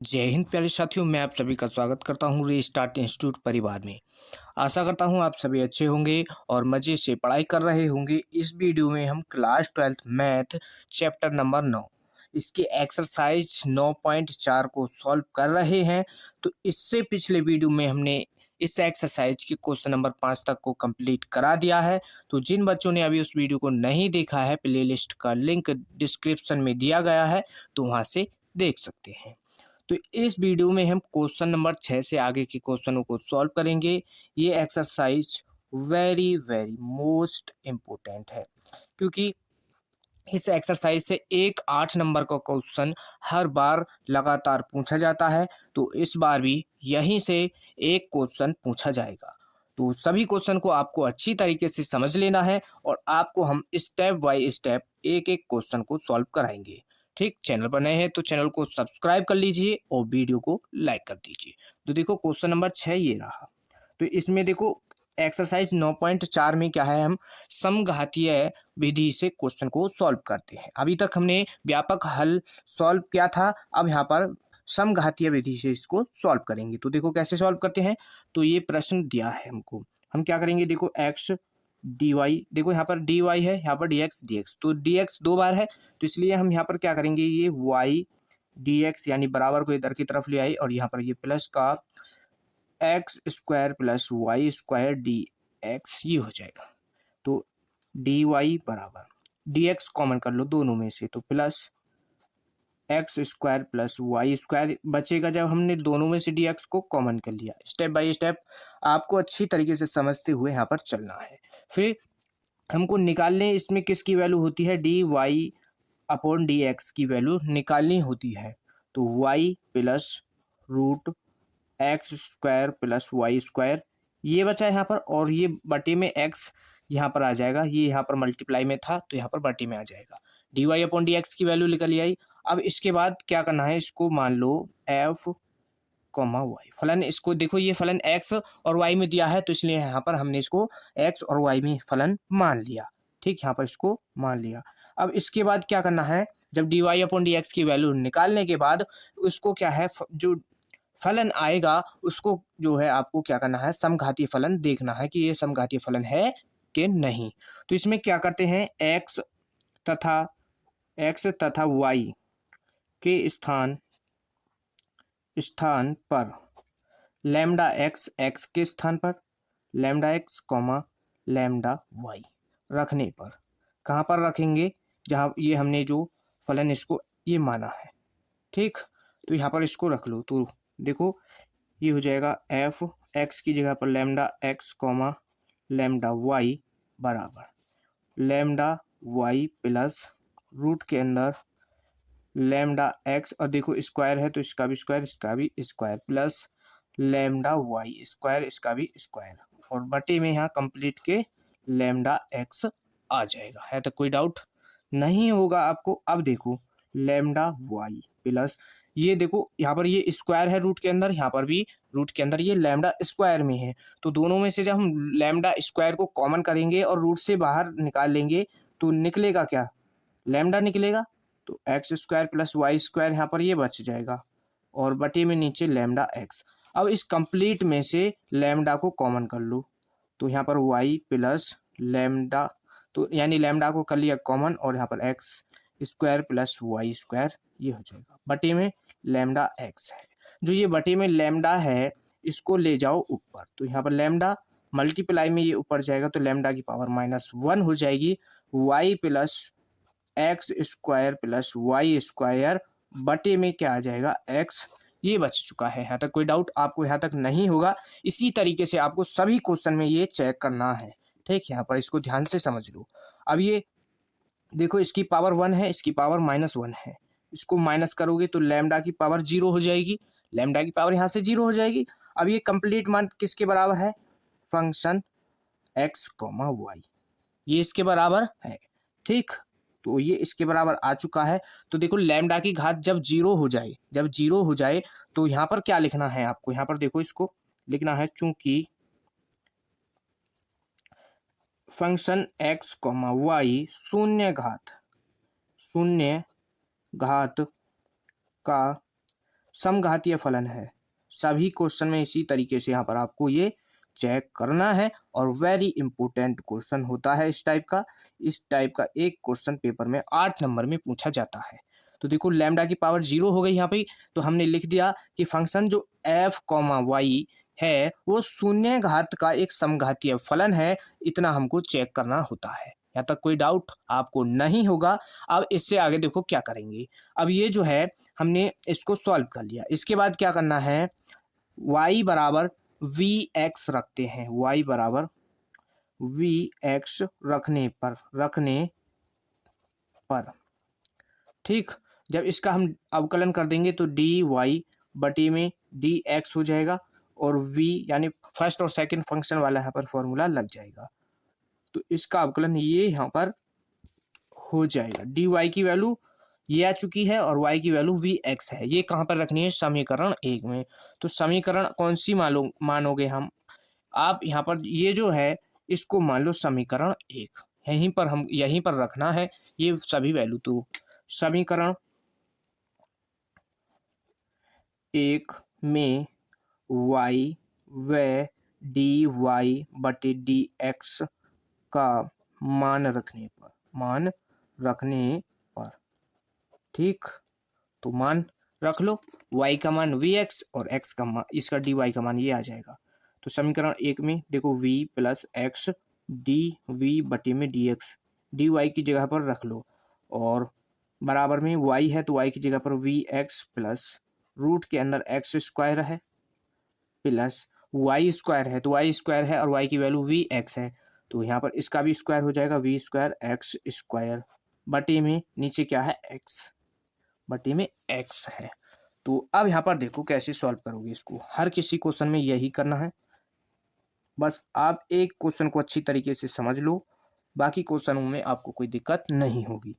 जय हिंद प्यारे साथियों, मैं आप सभी का स्वागत करता हूँ रीस्टार्ट इंस्टीट्यूट परिवार में। आशा करता हूँ आप सभी अच्छे होंगे और मज़े से पढ़ाई कर रहे होंगे। इस वीडियो में हम class 12th math chapter number 9 इसके एक्सरसाइज 9.4 को सॉल्व कर रहे हैं। तो इससे पिछले वीडियो में हमने इस एक्सरसाइज के क्वेश्चन नंबर 5 तक को कंप्लीट करा दिया है। तो जिन बच्चों ने अभी उस वीडियो को नहीं देखा है, प्लेलिस्ट का लिंक डिस्क्रिप्शन में दिया गया है, तो वहाँ से देख सकते हैं। तो इस वीडियो में हम क्वेश्चन नंबर 6 से आगे के क्वेश्चनों को सॉल्व करेंगे। ये exercise very very most important है, क्योंकि इस एक्सरसाइज से एक 8 नंबर का क्वेश्चन हर बार लगातार पूछा जाता है। तो इस बार भी यहीं से एक क्वेश्चन पूछा जाएगा। तो सभी क्वेश्चन को आपको अच्छी तरीके से समझ लेना है और आपको हम स्टेप बाय स्टेप एक एक क्वेश्चन को सॉल्व कराएंगे। ठीक, चैनल पर नए हैं तो चैनल को सब्सक्राइब कर लीजिए और वीडियो को लाइक कर दीजिए। तो देखो क्वेश्चन नंबर 6 ये रहा। तो इसमें देखो एक्सरसाइज 9.4 में क्या है, हम समघातीय विधि से क्वेश्चन को सॉल्व करते हैं। अभी तक हमने व्यापक हल सॉल्व किया था, अब यहाँ पर समघातीय विधि से इसको सॉल्व करेंगे। तो देखो कैसे सॉल्व करते हैं। तो ये प्रश्न दिया है हमको, हम क्या करेंगे, देखो एक्स डी वाई, देखो यहाँ पर डी वाई है, यहाँ पर डी एक्स डी एक्स, तो डी एक्स 2 बार है, तो इसलिए हम यहाँ पर क्या करेंगे, ये वाई डी एक्स यानी बराबर को इधर की तरफ ले आई और यहाँ पर ये प्लस का x square plus y square d x ये हो जाएगा। तो डी वाई बराबर डी एक्स कॉमन कर लो दोनों में से, तो plus x square plus y square बचेगा जब हमने दोनों में से डी एक्स को कॉमन कर लिया। स्टेप बाय स्टेप आपको अच्छी तरीके से समझते हुए यहाँ पर चलना है। फिर हमको निकालने इसमें किसकी वैल्यू होती है, d y upon d x की वैल्यू निकालनी होती है। तो y plus root x square plus y square ये बचा यहाँ पर, और ये बटे में एक्स यहाँ पर आ जाएगा, ये यहाँ पर मल्टीप्लाई में था तो यहाँ पर बटे में आ जाएगा। D y upon d x की वैल्यू निकल आई। अब इसके बाद क्या करना है, इसको मान लो एफ कॉमा वाई फलन, इसको देखो ये फलन एक्स और वाई में दिया है, तो इसलिए यहाँ पर हमने इसको एक्स और वाई में फलन मान लिया। ठीक, यहाँ पर इसको मान लिया। अब इसके बाद क्या करना है, जब d y upon d x की वैल्यू निकालने के बाद उसको क्या है, जो फलन आएगा उसको जो है आपको क्या करना है, समघातीय फलन देखना है कि ये समघातीय फलन है कि नहीं। तो इसमें क्या करते हैं, तथा एक्स तथा वाई के स्थान स्थान पर लैम्डा एक्स एक्स के स्थान पर lambda x comma lambda y रखने पर कहाँ पर रखेंगे, जहाँ ये हमने जो फलन इसको ये माना है। ठीक, तो यहाँ पर इसको रख लो। तो देखो ये हो जाएगा एफ एक्स की जगह पर lambda x comma lambda y बराबर लैम्डा वाई प्लस रूट के अंदर लैम्डा एक्स, और देखो स्क्वायर है तो इसका भी स्क्वायर इसका भी square plus lambda y square इसका भी स्क्वायर, और बटे में यहाँ कंप्लीट के लैम्डा एक्स आ जाएगा। है तो कोई डाउट नहीं होगा आपको। अब देखो लैम्डा वाई प्लस ये देखो यहाँ पर ये स्क्वायर है रूट के अंदर, यहाँ पर भी रूट के अंदर ये लैम्डा स्क्वायर में है, तो दोनों में से जब हम लैम्डा स्क्वायर को कॉमन करेंगे और रूट से बाहर निकाल लेंगे तो निकलेगा क्या, लैम्डा निकलेगा। तो x square plus y square यहाँ पर ये बच जाएगा और बटे में नीचे लैम्डा एक्स। अब इस कंप्लीट में से लैम्डा को कॉमन कर लो, तो यहाँ पर वाई प्लस लैम्डा, तो यानी लैम्डा को कर लिया कॉमन और यहाँ पर x square plus y square ये हो जाएगा, बटे में लैम्डा एक्स है। जो ये बटे में लैम्डा है इसको ले जाओ ऊपर, तो यहाँ पर लैम्डा मल्टीप्लाई में ये ऊपर जाएगा तो लैम्डा की पावर -1 हो जाएगी। Y plus x square plus y square बटे में क्या आ जाएगा, एक्स ये बच चुका है। यहाँ तक कोई डाउट आपको यहाँ तक नहीं होगा। इसी तरीके से आपको सभी क्वेश्चन में ये चेक करना है। ठीक, यहाँ पर इसको ध्यान से समझ लो। अब ये देखो इसकी पावर 1 है, इसकी पावर -1 है, इसको माइनस करोगे तो लैम्डा की पावर 0 हो जाएगी, लैम्डा की पावर यहाँ से 0 हो जाएगी। अब ये कंप्लीट मान किसके बराबर है, फंक्शन एक्स कॉमा वाई, ये इसके बराबर है। ठीक, तो ये इसके बराबर आ चुका है। तो देखो लैम्डा की घात जब 0 हो जाए, जब 0 हो जाए तो यहाँ पर क्या लिखना है आपको, यहाँ पर देखो इसको लिखना है, चूंकि फंक्शन एक्स कॉमा वाई शून्य घात का समघातीय फलन है। सभी क्वेश्चन में इसी तरीके से यहाँ पर आपको ये चेक करना है और वेरी इंपॉर्टेंट क्वेश्चन होता है इस टाइप का। इस टाइप का एक क्वेश्चन पेपर में 8 नंबर में पूछा जाता है। तो देखो लैम्डा की पावर 0 हो गई यहाँ पे, तो हमने लिख दिया कि फंक्शन जो एफ कॉमा वाई है वो शून्य घात का एक समघातीय फलन है। इतना हमको चेक करना होता है। यहाँ तक कोई डाउट आपको नहीं होगा। अब इससे आगे देखो क्या करेंगे। अब ये जो है हमने इसको सॉल्व कर लिया। इसके बाद क्या करना है, y बराबर वी एक्स रखते हैं। y बराबर वी एक्स रखने पर ठीक, जब इसका हम अवकलन कर देंगे तो डी वाई बटे में डी एक्स हो जाएगा और v यानी फर्स्ट और सेकंड फंक्शन वाला यहाँ पर फॉर्मूला लग जाएगा। तो इसका अवकलन ये यहाँ पर हो जाएगा। डी वाई की वैल्यू ये आ चुकी है और y की वैल्यू वी एक्स है। ये कहाँ पर रखनी है, समीकरण 1 में। तो समीकरण कौन सी मानोगे हम, आप यहाँ पर ये जो है इसको मान लो समीकरण 1, यहीं पर रखना है ये सभी वैल्यू। तो समीकरण 1 में y व डी वाई बटे डी एक्स का मान रखने पर ठीक, तो मान रख लो। y का मान वी एक्स और x का मान, इसका डी वाई का मान ये आ जाएगा। तो समीकरण 1 में देखो v plus x d v बटे में डी एक्स, डी वाई की जगह पर रख लो और बराबर में y है तो y की जगह पर वी एक्स प्लस रूट के अंदर एक्स स्क्वायर है प्लस वाई स्क्वायर है तो वाई स्क्वायर है और y की वैल्यू वी एक्स है। तो यहाँ पर इसका भी स्क्वायर हो जाएगा, वी स्क्वायर एक्स स्क्वायर बटे में नीचे क्या है x बटे में x है। तो अब यहाँ पर देखो कैसे सॉल्व करोगे इसको। हर किसी क्वेश्चन में यही करना है। बस आप एक क्वेश्चन को अच्छी तरीके से समझ लो, बाकी क्वेश्चनों में आपको कोई दिक्कत नहीं होगी।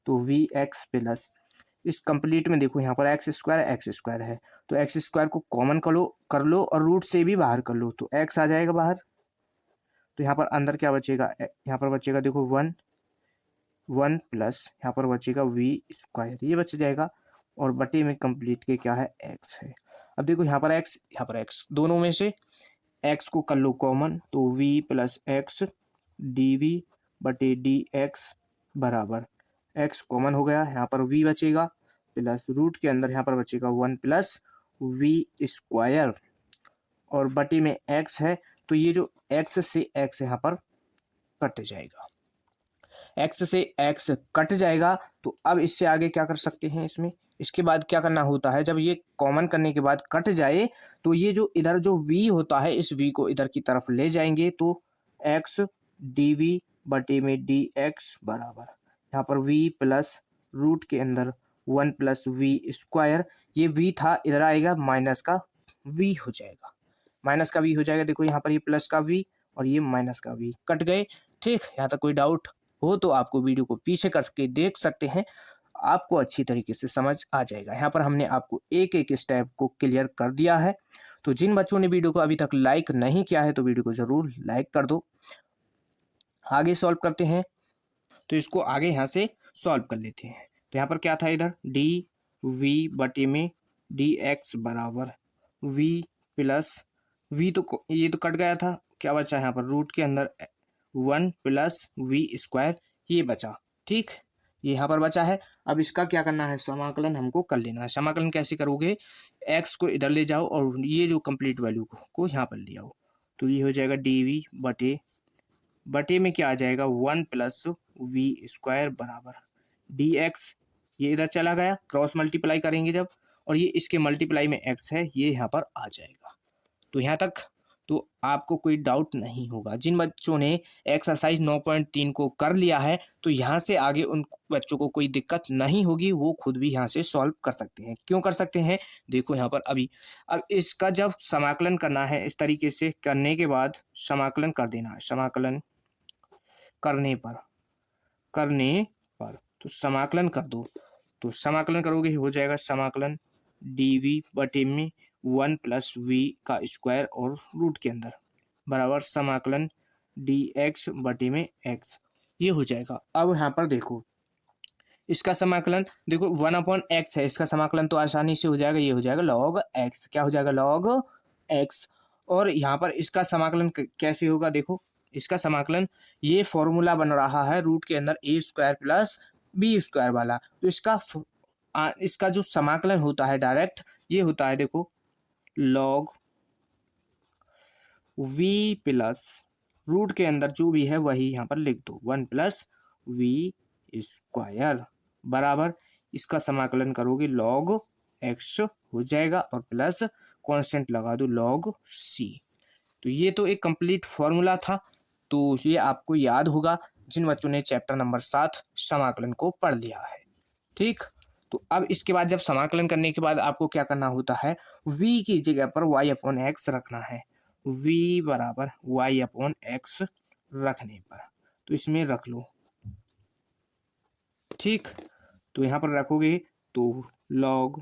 तो वी एक्स प्लस इस कंप्लीट में देखो यहाँ पर एक्स स्क्वायर है तो एक्स स्क्वायर को कॉमन कर लो और रूट से भी बाहर कर लो तो एक्स आ जाएगा बाहर। तो यहाँ पर अंदर क्या बचेगा, यहाँ पर बचेगा देखो 1 प्लस यहाँ पर बचेगा वी स्क्वायर, ये बच जाएगा और बटे में कंप्लीट के क्या है एक्स है। अब देखो यहाँ पर एक्स दोनों में से एक्स को कर लो कॉमन तो v plus x d v बटे डी एक्स बराबर एक्स कॉमन हो गया, यहाँ पर वी बचेगा प्लस रूट के अंदर यहाँ पर बचेगा 1 प्लस वी स्क्वायर और बटे में एक्स है। तो ये जो एक्स से एक्स यहाँ पर कट जाएगा, एक्स से एक्स कट जाएगा। तो अब इससे आगे क्या कर सकते हैं, इसके बाद क्या करना होता है, जब ये कॉमन करने के बाद कट जाए तो ये जो इधर जो v होता है इस v को इधर की तरफ ले जाएंगे तो x डी वी बटे में डी एक्स बराबर यहाँ पर v प्लस रूट के अंदर 1 प्लस वी स्क्वायर, ये v था इधर आएगा माइनस का v हो जाएगा, देखो यहाँ पर ये प्लस का v और ये माइनस का v कट गए। ठीक, यहाँ तक कोई डाउट हो तो आपको वीडियो को पीछे करके देख सकते हैं, आपको अच्छी तरीके से समझ आ जाएगा। यहाँ पर हमने आपको एक एक स्टेप को क्लियर कर दिया है। तो जिन बच्चों ने वीडियो को अभी तक लाइक नहीं किया है तो वीडियो को ज़रूर लाइक कर दो। आगे सॉल्व करते हैं, तो इसको आगे यहाँ से सॉल्व कर लेते हैं। तो यहाँ पर क्या था, इधर डी वी बटे में डी एक्स बराबर वी प्लस वी, तो ये तो कट गया था, क्या बचा यहाँ पर रूट के अंदर 1 प्लस वी स्क्वायर, ये बचा। ठीक, ये यहाँ पर बचा है। अब इसका क्या करना है, समाकलन हमको कर लेना है। समाकलन कैसे करोगे, एक्स को इधर ले जाओ और ये जो कंप्लीट वैल्यू को यहाँ पर ले आओ तो ये हो जाएगा डी वी बटे में क्या आ जाएगा 1 प्लस वी स्क्वायर बराबर डी एक्स, ये इधर चला गया, क्रॉस मल्टीप्लाई करेंगे जब और ये इसके मल्टीप्लाई में एक्स है, ये यहाँ पर आ जाएगा। तो यहाँ तक तो आपको कोई डाउट नहीं होगा। जिन बच्चों ने एक्सरसाइज 9.3 को कर लिया है तो यहाँ से आगे उन बच्चों को कोई दिक्कत नहीं होगी, वो खुद भी यहाँ से सॉल्व कर सकते हैं। क्यों कर सकते हैं, देखो यहाँ पर अब इसका जब समाकलन करना है, इस तरीके से करने के बाद समाकलन कर देना है। समाकलन करने पर तो समाकलन कर दो, तो समाकलन करोगे हो जाएगा समाकलन डी वी बटे में 1 प्लस वी का स्क्वायर और रूट के अंदर बराबर समाकलन डी एक्स बटे में एक्स, ये हो जाएगा। अब यहाँ पर देखो इसका समाकलन देखो 1/x है, इसका समाकलन तो आसानी से हो जाएगा, ये हो जाएगा log x। क्या हो जाएगा? log x। और यहाँ पर इसका समाकलन कैसे होगा? देखो इसका समाकलन, ये फॉर्मूला बन रहा है रूट के अंदर ए स्क्वायर प्लस बी स्क्वायर वाला, तो इसका जो समाकलन होता है डायरेक्ट, ये होता है देखो log v प्लस रूट के अंदर जो भी है वही यहाँ पर लिख दो, 1 प्लस वी स्क्वायर बराबर, इसका समाकलन करोगे log x हो जाएगा और प्लस कांस्टेंट लगा दो log c। तो ये तो एक कंप्लीट फॉर्मूला था, तो ये आपको याद होगा जिन बच्चों ने चैप्टर नंबर 7 समाकलन को पढ़ लिया है। ठीक, तो अब इसके बाद जब समाकलन करने के बाद आपको क्या करना होता है, v की जगह पर y/x रखना है। v बराबर y/x रखने पर तो इसमें रख लो। ठीक, तो यहाँ पर रखोगे तो log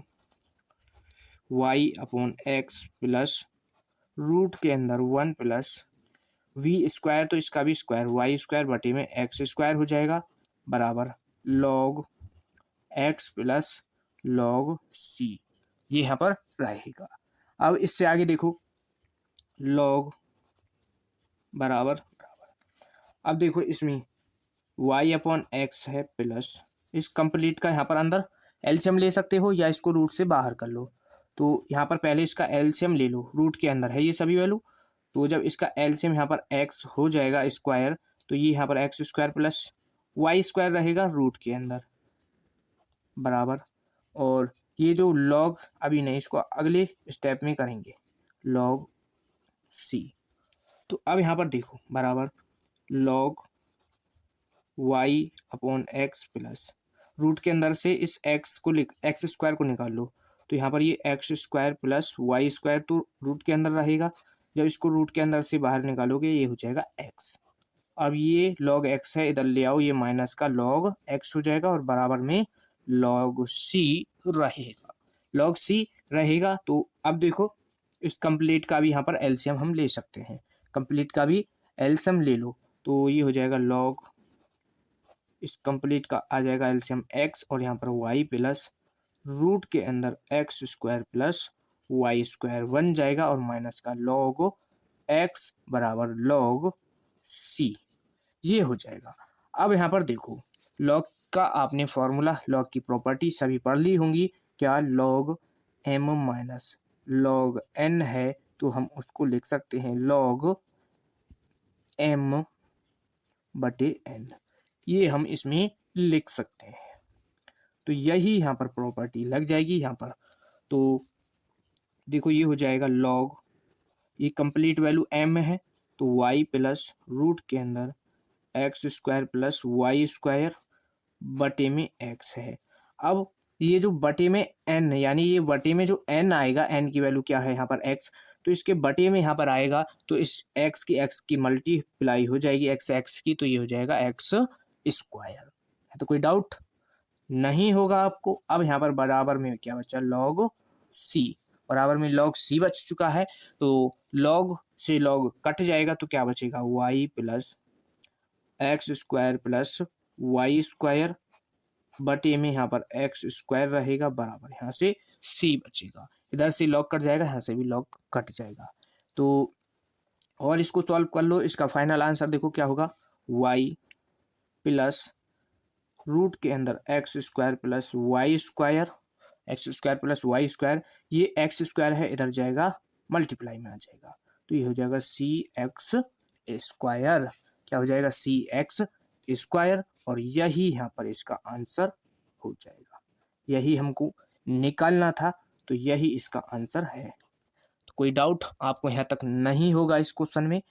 y/x प्लस रूट के अंदर 1 प्लस वी स्क्वायर, तो इसका भी स्क्वायर वाई स्क्वायर बटे में एक्स स्क्वायर हो जाएगा बराबर log x plus log c, ये यहाँ पर रहेगा। अब इससे आगे देखो log बराबर, अब देखो इसमें y/x है प्लस इस कंप्लीट का यहाँ पर अंदर एलसीएम ले सकते हो या इसको रूट से बाहर कर लो। तो यहाँ पर पहले इसका एलसीएम ले लो, रूट के अंदर है ये सभी वैल्यू, तो जब इसका एलसीएम यहाँ पर x हो जाएगा स्क्वायर, तो ये यहाँ पर x square plus y square रहेगा रूट के अंदर बराबर, और ये जो log अभी नहीं, इसको अगले स्टेप में करेंगे log c। तो अब यहाँ पर देखो बराबर log y/x प्लस रूट के अंदर से इस एक्स स्क्वायर को निकाल लो, तो यहाँ पर ये x square plus y square तो रूट के अंदर रहेगा, जब इसको रूट के अंदर से बाहर निकालोगे ये हो जाएगा x। अब ये log x है, इधर ले आओ, ये माइनस का log x हो जाएगा और बराबर में log c रहेगा, log c रहेगा। तो अब देखो इस कंप्लीट का भी यहाँ पर एलसीएम हम ले सकते हैं, कंप्लीट का भी एलसीएम ले लो, तो ये हो जाएगा log, इस कंप्लीट का आ जाएगा एलसीएम x और यहाँ पर y प्लस रूट के अंदर x square plus y square बन जाएगा और माइनस का log x बराबर log c, ये हो जाएगा। अब यहाँ पर देखो log का आपने फॉर्मूला, log की प्रॉपर्टी सभी पढ़ ली होंगी, क्या log m minus log n है, तो हम उसको लिख सकते हैं log m बटे n, ये हम इसमें लिख सकते हैं। तो यही यहाँ पर प्रॉपर्टी लग जाएगी यहाँ पर, तो देखो ये हो जाएगा log, ये कंप्लीट वैल्यू m है तो y प्लस रूट के अंदर x square plus y square बटे में x है। अब ये जो बटे में n, यानी ये बटे में जो n आएगा, n की वैल्यू क्या है यहाँ पर x, तो इसके बटे में यहाँ पर आएगा, तो इस x की मल्टीप्लाई हो जाएगी x की, तो ये हो जाएगा x स्क्वायर। है तो कोई डाउट नहीं होगा आपको। अब यहाँ पर बराबर में क्या बचा, log c, बराबर में log c बच चुका है, तो log से log कट जाएगा तो क्या बचेगा, y plus x square plus y square बटे में यहाँ पर एक्स स्क्वायर रहेगा बराबर, यहाँ से c बचेगा, इधर से log कट जाएगा, यहाँ से भी log कट जाएगा। तो और इसको सॉल्व कर लो, इसका फाइनल आंसर देखो क्या होगा, y प्लस रूट के अंदर x square plus y square, x square plus y square, ये एक्स स्क्वायर है इधर जाएगा मल्टीप्लाई में आ जाएगा, तो ये हो जाएगा सी एक्स स्क्वायर, क्या हो जाएगा, सी एक्स स्क्वायर, और यही यहाँ पर इसका आंसर हो जाएगा, यही हमको निकालना था, तो यही इसका आंसर है। तो कोई डाउट आपको यहाँ तक नहीं होगा इस क्वेश्चन में।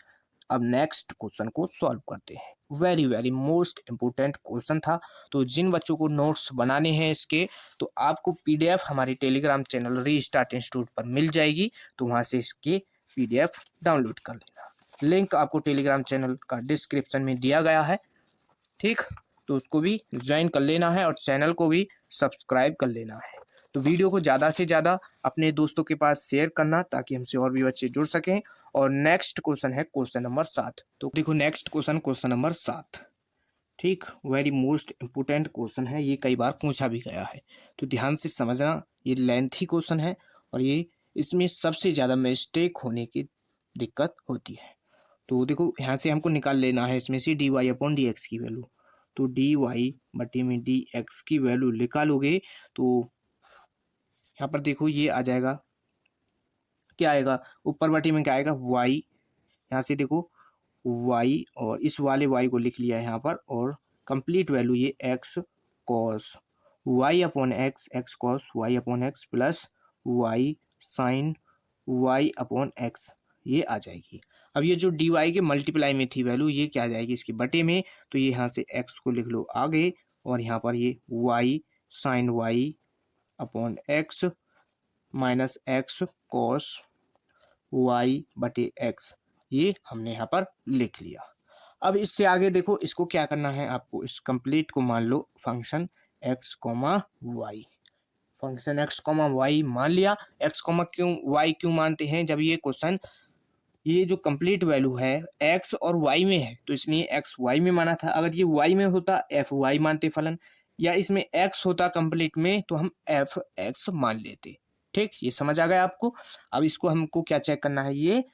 अब नेक्स्ट क्वेश्चन को सॉल्व करते हैं, वेरी मोस्ट इम्पोर्टेंट क्वेश्चन था, तो जिन बच्चों को नोट्स बनाने हैं इसके, तो आपको पीडीएफ हमारे टेलीग्राम चैनल रीस्टार्ट इंस्टीट्यूट पर मिल जाएगी, तो वहाँ से इसके पीडीएफ डाउनलोड कर लेना, लिंक आपको टेलीग्राम चैनल का डिस्क्रिप्शन में दिया गया है। ठीक, तो उसको भी ज्वाइन कर लेना है और चैनल को भी सब्सक्राइब कर लेना है। तो वीडियो को ज़्यादा से ज़्यादा अपने दोस्तों के पास शेयर करना, ताकि हमसे और भी बच्चे जुड़ सकें। और नेक्स्ट क्वेश्चन है क्वेश्चन नंबर 7। तो देखो नेक्स्ट क्वेश्चन नंबर 7, ठीक, वेरी मोस्ट इम्पोर्टेंट क्वेश्चन है, ये कई बार पूछा भी गया है, तो ध्यान से समझना। ये लेंथी क्वेश्चन है और ये इसमें सबसे ज़्यादा मिस्टेक होने की दिक्कत होती है। तो देखो यहाँ से हमको निकाल लेना है इसमें से d y upon d x की वैल्यू। तो डी वाई बटे में डी एक्स की वैल्यू निकालोगे तो यहाँ पर देखो ये आ जाएगा, क्या आएगा, ऊपर बटे में क्या आएगा, वाई। यहाँ से देखो वाई और इस वाले वाई को लिख लिया है यहाँ पर, और कंप्लीट वैल्यू ये x cos y upon x, x cos y upon x plus y sine y upon x, ये आ जाएगी। अब ये जो डी वाई के मल्टीप्लाई में थी वैल्यू, ये क्या आ जाएगी इसके बटे में, तो ये यहाँ से एक्स को लिख लो आगे, और यहाँ पर ये y sine y upon x minus x cos y बटे एक्स, ये हमने यहाँ पर लिख लिया। अब इससे आगे देखो, इसको क्या करना है आपको, इस कंप्लीट को मान लो function x comma y. Function x comma y मान लिया। एक्स कॉमा क्यों वाई क्यों मानते हैं, जब ये क्वेश्चन ये जो कंप्लीट वैल्यू है एक्स और वाई में है, तो इसलिए एक्स वाई में माना था। अगर ये वाई में होता एफ वाई मानते फलन, या इसमें एक्स होता कंप्लीट में तो हम एफ एक्स मान लेते। ठीक, ये समझ आ गया आपको। अब इसको हमको क्या चेक करना है, ये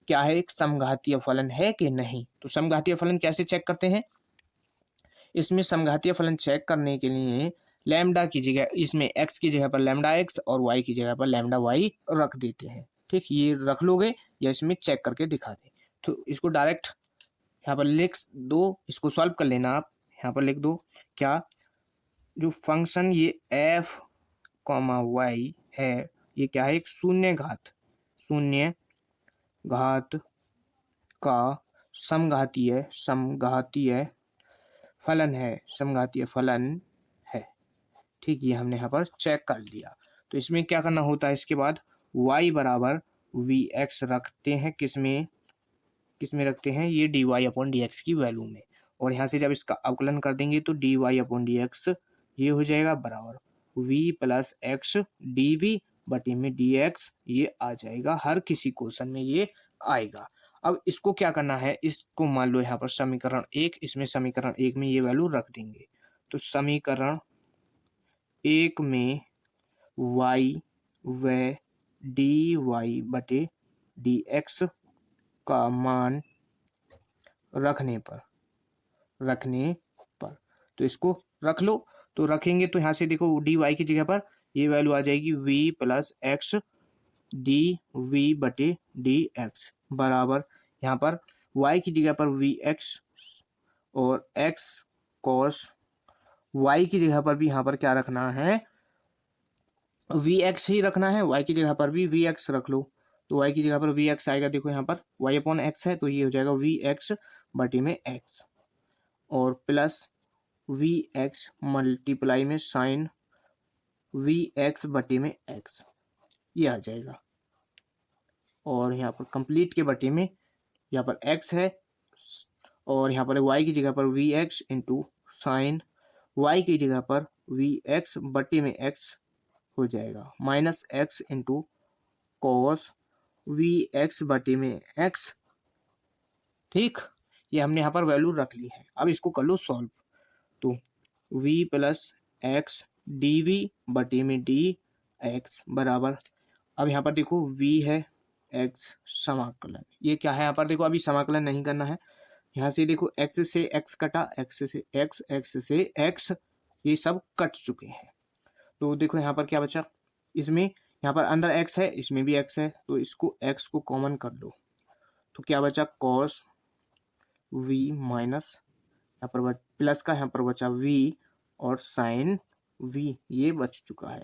क्या है, एक समघातीय फलन है कि नहीं। तो समघातीय फलन कैसे चेक करते हैं, इसमें समघातीय फलन चेक करने के लिए लैम्डा की जगह, इसमें एक्स की जगह पर लैम्डा एक्स और वाई की जगह पर लैम्डा वाई रख देते हैं। ठीक, ये रख लोगे या इसमें चेक करके दिखा दें। तो इसको डायरेक्ट यहाँ पर लिख दो, इसको सॉल्व कर लेना आप। यहाँ पर लिख दो क्या, जो फंक्शन ये एफ कॉमा वाई है, ये क्या है, एक शून्य घात का समघातीय फलन है। ठीक, ये हमने यहाँ पर चेक कर लिया। तो इसमें क्या करना होता है, इसके बाद y बराबर वी एक्स रखते हैं, किसमें रखते हैं, ये d y upon d x की वैल्यू में। और यहाँ से जब इसका अवकलन कर देंगे तो d y upon d x ये हो जाएगा बराबर v plus x d v बटे में डी एक्स, ये आ जाएगा। हर किसी क्वेश्चन में ये आएगा। अब इसको क्या करना है, इसको मान लो यहाँ पर समीकरण एक, इसमें समीकरण एक में ये वैल्यू रख देंगे। तो समीकरण एक में y व डी वाई बटे डी एक्स का मान रखने पर तो इसको रख लो। तो रखेंगे तो यहाँ से देखो डी वाई की जगह पर ये वैल्यू आ जाएगी v plus x d v बटे डी एक्स बराबर, यहाँ पर y की जगह पर वी एक्स और x कॉस y की जगह पर भी यहाँ पर क्या रखना है, वी एक्स ही रखना है। y की जगह पर भी वी एक्स रख लो। तो y की जगह पर वी एक्स आएगा, देखो यहाँ पर y अपॉन एक्स है तो ये हो जाएगा वी एक्स बटे में x, और प्लस वी एक्स मल्टीप्लाई में साइन वी एक्स बटे में x, ये आ जाएगा। और यहाँ पर कंप्लीट के बटे में यहाँ पर x है, और यहाँ पर y की जगह पर v x into sine y की जगह पर वी एक्स बटे में x हो जाएगा, minus x into cos v x बटे में x। ठीक, ये हमने यहाँ पर वैल्यू रख ली है। अब इसको कर लो सॉल्व। तो v plus x d v बटे में डी एक्स बराबर, अब यहाँ पर देखो v है x समाकलन, ये क्या है यहाँ पर देखो, अभी समाकलन नहीं करना है। यहाँ से देखो x से x कटा, x से x, ये सब कट चुके हैं। तो देखो यहाँ पर क्या बचा, इसमें यहाँ पर अंदर x है, इसमें भी x है, तो इसको x को कॉमन कर लो। तो क्या बचा, कॉस v माइनस यहाँ पर प्लस का यहाँ पर बचा v और साइन v, ये बच चुका है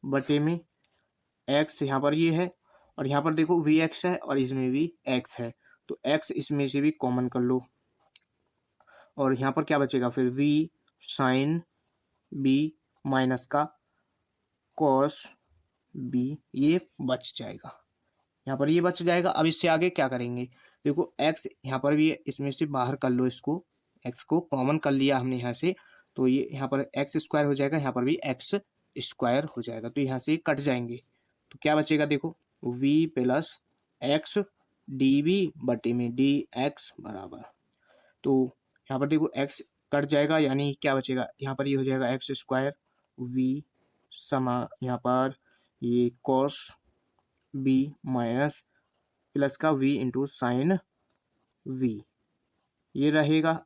बटे में x, यहाँ पर ये है, और यहाँ पर देखो वी एक्स है और इसमें भी x है, तो x इसमें से भी कॉमन कर लो। और यहाँ पर क्या बचेगा फिर, v साइन b माइनस का कॉस b, ये बच जाएगा, यहाँ पर ये बच जाएगा। अब इससे आगे क्या करेंगे, देखो x यहाँ पर भी इसमें से बाहर कर लो, इसको x को कॉमन कर लिया हमने यहाँ से, तो ये यहाँ पर एक्स स्क्वायर हो जाएगा, यहाँ पर भी एक्स स्क्वायर हो जाएगा, तो यहाँ से कट जाएंगे। तो क्या बचेगा, देखो v plus x d v बटे में डी एक्स बराबर, तो यहाँ पर देखो x कट जाएगा, यानी क्या बचेगा, यहाँ पर ये हो जाएगा एक्स स्क्वायर वी समा यहाँ पर ये कॉस बी माइनस प्लस का v इंटू साइन v ये रहेगा।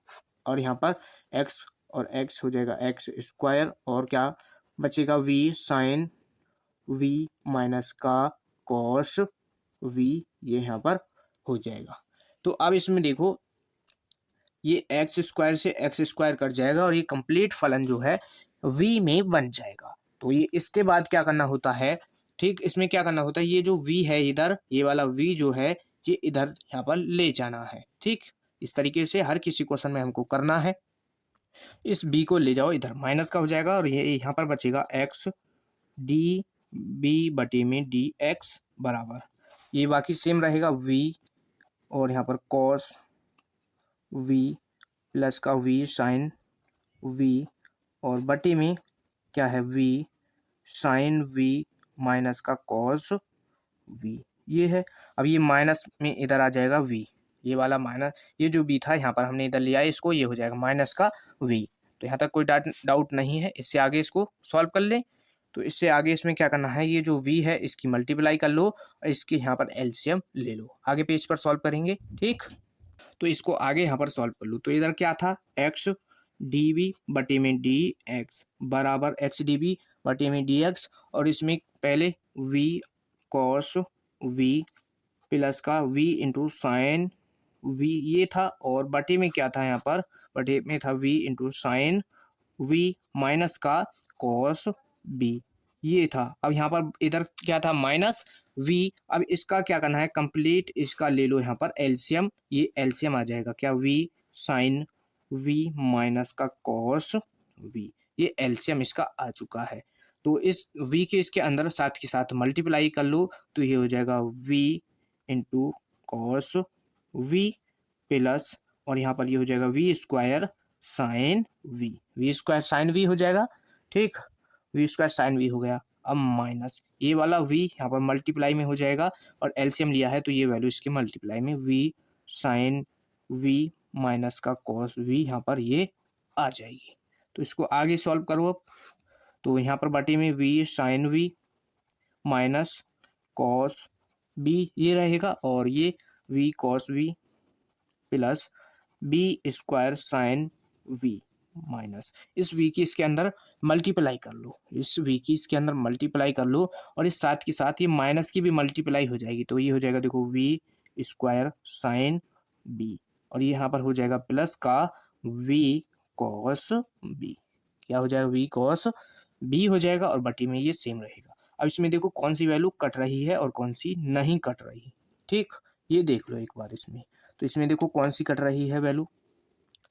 और यहाँ पर x और x हो जाएगा एक्स स्क्वायर और क्या बचेगा v साइन v माइनस का कॉस v ये यहाँ पर हो जाएगा। तो अब इसमें देखो ये एक्स स्क्वायर से एक्स स्क्वायर कट जाएगा और ये कंप्लीट फलन जो है v में बन जाएगा। तो ये इसके बाद क्या करना होता है, ठीक इसमें क्या करना होता है, ये जो v है इधर, ये वाला v जो है ये इधर यहाँ पर ले जाना है। ठीक इस तरीके से हर किसी क्वेश्चन में हमको करना है। इस b को ले जाओ इधर, माइनस का हो जाएगा और ये यहाँ पर बचेगा x डी बी बटे में डी एक्स बराबर, ये बाकी सेम रहेगा v और यहाँ पर cos v प्लस का v साइन v और बटे में क्या है v साइन v माइनस का cos v ये है। अब ये माइनस में इधर आ जाएगा v, ये वाला माइनस, ये जो v था यहाँ पर हमने इधर लिया है इसको, ये हो जाएगा माइनस का v। तो यहाँ तक कोई डाउट नहीं है। इससे आगे इसको सॉल्व कर लें। तो इससे आगे इसमें क्या करना है, ये जो v है इसकी मल्टीप्लाई कर लो और इसके यहाँ पर एलसीएम ले लो, आगे पेज पर सॉल्व करेंगे। ठीक तो इसको आगे यहाँ पर सॉल्व कर लो। तो इधर क्या था, एक्स डी बी बटे में डी एक्स बराबर एक्स डी बी बटे में डी एक्स, और इसमें पहले v कॉस v प्लस का v इंटू साइन v ये था, और बटे में क्या था, यहाँ पर बटे में था v into sine v minus का कॉस b ये था। अब यहाँ पर इधर क्या था, माइनस v। अब इसका क्या करना है, कंप्लीट इसका ले लो यहाँ पर एलसीएम, ये एलसीएम आ जाएगा क्या, v साइन v माइनस का कॉस v, ये एलसीएम इसका आ चुका है। तो इस v के इसके अंदर साथ के साथ मल्टीप्लाई कर लो, तो ये हो जाएगा v into cos v plus, और यहाँ पर ये हो जाएगा v square sine v square sine v हो जाएगा। ठीक v स्क्वायर साइन v हो गया। अब माइनस ये वाला v यहाँ पर मल्टीप्लाई में हो जाएगा, और एलसीएम लिया है तो ये वैल्यू इसके मल्टीप्लाई में v साइन v माइनस का कॉस v यहाँ पर ये आ जाएगी। तो इसको आगे सॉल्व करो अब। तो यहाँ पर बटे में v sine v minus cos b ये रहेगा, और ये v cos v plus b square sine v minus इस v की इसके अंदर मल्टीप्लाई कर लो, इस v की इसके अंदर मल्टीप्लाई कर लो, और इस साथ के साथ ये माइनस की भी मल्टीप्लाई हो जाएगी। तो ये हो जाएगा देखो v स्क्वायर साइन b, और ये यहाँ पर हो जाएगा प्लस का v कॉस b, क्या हो जाएगा v कॉस b हो जाएगा, और बटी में ये सेम रहेगा। अब इसमें देखो कौन सी वैल्यू कट रही है और कौन सी नहीं कट रही। ठीक ये देख लो एक बार इसमें। तो इसमें देखो कौन सी कट रही है वैल्यू,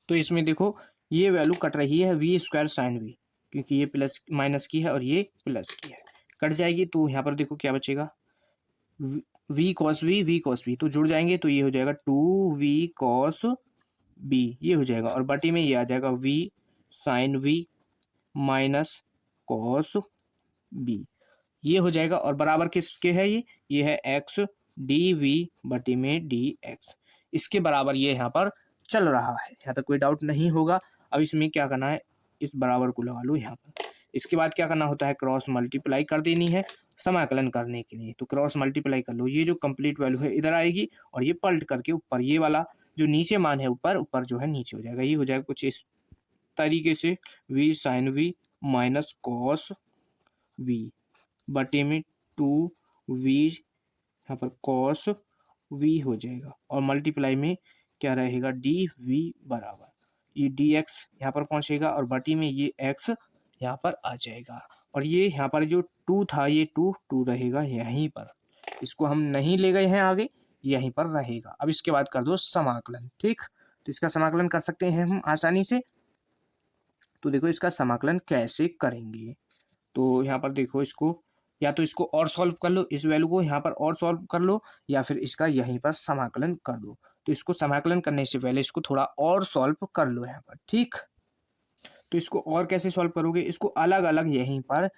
तो इसमें देखो ये वैल्यू कट रही है v स्क्वायर साइन v, क्योंकि ये प्लस माइनस की है और ये प्लस की है, कट जाएगी। तो यहाँ पर देखो क्या बचेगा, v कॉस v तो जुड़ जाएंगे, तो ये हो जाएगा 2v कॉस b ये हो जाएगा, और बटी में ये आ जाएगा v sine v minus cos b ये हो जाएगा, और बराबर किसके है, ये है x डी वी बटी में डी एक्स, इसके बराबर ये यहाँ पर चल रहा है, यहाँ तक कोई डाउट नहीं होगा। अब इसमें क्या करना है, इस बराबर को लगा लो यहाँ पर। इसके बाद क्या करना होता है, क्रॉस मल्टीप्लाई कर देनी है समाकलन करने के लिए। तो क्रॉस मल्टीप्लाई कर लो, ये जो कंप्लीट वैल्यू है इधर आएगी, और ये पलट करके ऊपर ये वाला जो नीचे मान है ऊपर जो है नीचे हो जाएगा। ये हो जाएगा कुछ इस तरीके से v sine v minus cos v बटे में 2v यहाँ पर कॉस v हो जाएगा, और मल्टीप्लाई में क्या रहेगा डी वी बराबर ये डी एक्स यहाँ पर पहुँचेगा, और बटी में ये x यहाँ पर आ जाएगा, और ये यहाँ पर जो 2 था ये 2 रहेगा यहीं पर, इसको हम नहीं ले गए हैं आगे, यहीं पर रहेगा। अब इसके बाद कर दो समाकलन। ठीक तो इसका समाकलन कर सकते हैं हम आसानी से। तो देखो इसका समाकलन कैसे करेंगे, तो यहाँ पर देखो इसको या तो इसको और सॉल्व कर लो, इस वैल्यू को यहाँ पर और सॉल्व कर लो, या फिर इसका यहीं पर समाकलन कर दो। तो इसको समाकलन करने से पहले इसको थोड़ा और सॉल्व कर लो यहाँ पर। ठीक तो इसको और कैसे सॉल्व करोगे, इसको अलग अलग यहीं पर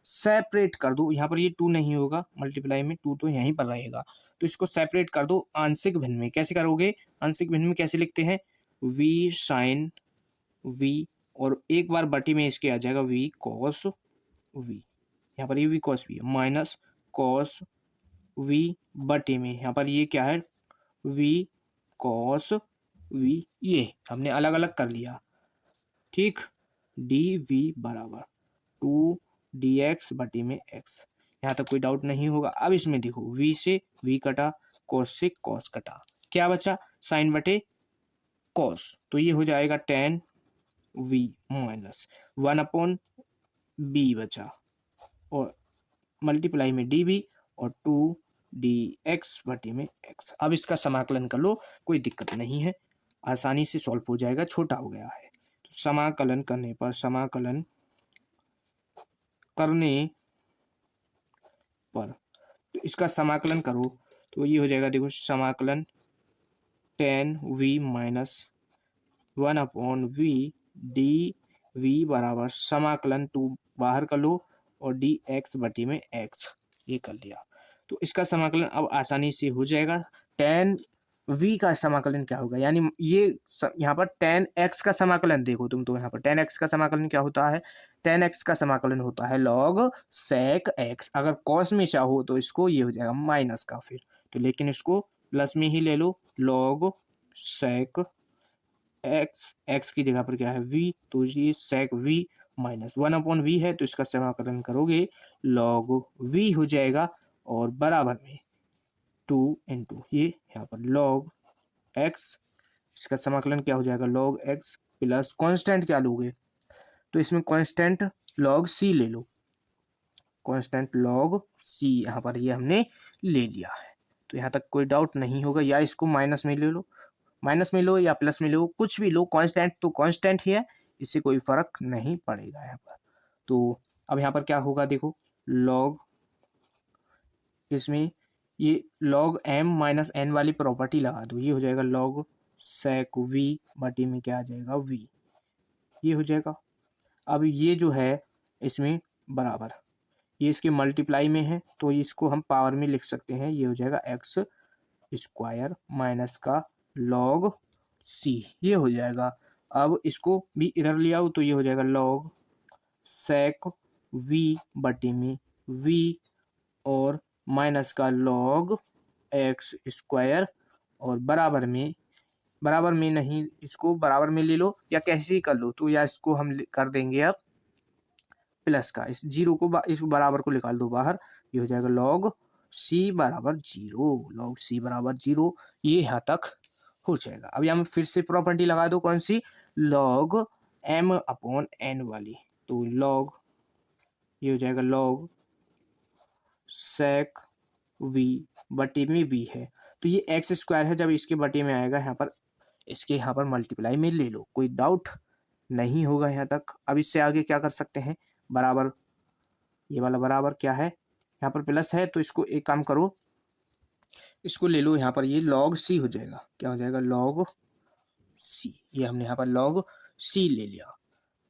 सेपरेट कर दो। यहाँ पर ये 2 नहीं होगा मल्टीप्लाई में, 2 तो यहीं पर रहेगा, तो इसको सेपरेट कर दो आंशिक भिन्न में। कैसे करोगे, आंशिक भिन्न में कैसे लिखते हैं, वी साइन वी, और एक बार बटी में इसके आ जाएगा वी कॉस वी, यहाँ पर ये v cos v minus cos v बटे में यहाँ पर ये क्या है वी कॉस वी, ये हमने अलग अलग कर लिया। ठीक, डी वी बराबर 2 dx बटे में x, यहाँ तक कोई डाउट नहीं होगा। अब इसमें देखो v से v कटा, cos से cos कटा, क्या बचा साइन बटे cos, तो ये हो जाएगा tan v माइनस 1/b बचा, और मल्टीप्लाई में dv और 2 dx बटे में x। अब इसका समाकलन कर लो, कोई दिक्कत नहीं है, आसानी से सॉल्व हो जाएगा, छोटा हो गया है। तो समाकलन करने पर तो इसका समाकलन करो तो ये हो जाएगा, देखो समाकलन tan v minus 1/v d v बराबर समाकलन 2 बाहर कर लो और dx बटे में x, ये कर लिया। तो इसका समाकलन अब आसानी से हो जाएगा। tan v का समाकलन क्या होगा, यानी ये यहाँ पर tan x का समाकलन देखो तुम, तो यहाँ पर tan x का समाकलन क्या होता है, tan x का समाकलन होता है log sec x। अगर cos में चाहो तो इसको ये हो जाएगा माइनस का फिर, तो लेकिन इसको प्लस में ही ले लो, log sec x की जगह पर क्या है v, तो ये sec v माइनस 1/v है, तो इसका समाकलन करोगे log v हो जाएगा, और बराबर में 2 इंटू ये यहाँ पर log x, इसका समाकलन क्या हो जाएगा log x प्लस कांस्टेंट क्या लोगे, तो इसमें कांस्टेंट log c ले लो, कांस्टेंट log c यहाँ पर ये हमने ले लिया है। तो यहाँ तक कोई डाउट नहीं होगा, या इसको माइनस में ले लो, माइनस में लो या प्लस में लो, कुछ भी लो, कांस्टेंट तो कांस्टेंट ही है, इससे कोई फर्क नहीं पड़ेगा यहाँ पर। तो अब यहाँ पर क्या होगा देखो, log इसमें ये log m माइनस n वाली प्रॉपर्टी लगा दो, ये हो जाएगा log sec v बटे में क्या आ जाएगा v, ये हो जाएगा। अब ये जो है इसमें बराबर, ये इसके मल्टीप्लाई में है, तो इसको हम पावर में लिख सकते हैं, ये हो जाएगा x स्क्वायर माइनस का log c, ये हो जाएगा। अब इसको भी इधर ले आओ, तो ये हो जाएगा log sec v बटे में v और माइनस का log x स्क्वायर, और बराबर में नहीं, इसको बराबर में ले लो या कैसे ही कर लो, तो या इसको हम कर देंगे अब प्लस का, इस जीरो को इस बराबर को निकाल दो बाहर, ये हो जाएगा log c बराबर 0, log c बराबर 0, ये यहाँ तक हो जाएगा। अब यहाँ में फिर से प्रॉपर्टी लगा दो, कौन सी, log m/n वाली, तो log ये हो जाएगा log sec v बटे में v है, तो ये एक्स स्क्वायर है, जब इसके बटे में आएगा यहाँ पर, इसके यहाँ पर मल्टीप्लाई में ले लो, कोई डाउट नहीं होगा यहाँ तक। अब इससे आगे क्या कर सकते हैं, बराबर, ये वाला बराबर क्या है, यहाँ पर प्लस है, तो इसको एक काम करो, इसको ले लो, यहाँ पर ये log c हो जाएगा, क्या हो जाएगा log c, ये हमने यहाँ पर log c ले लिया।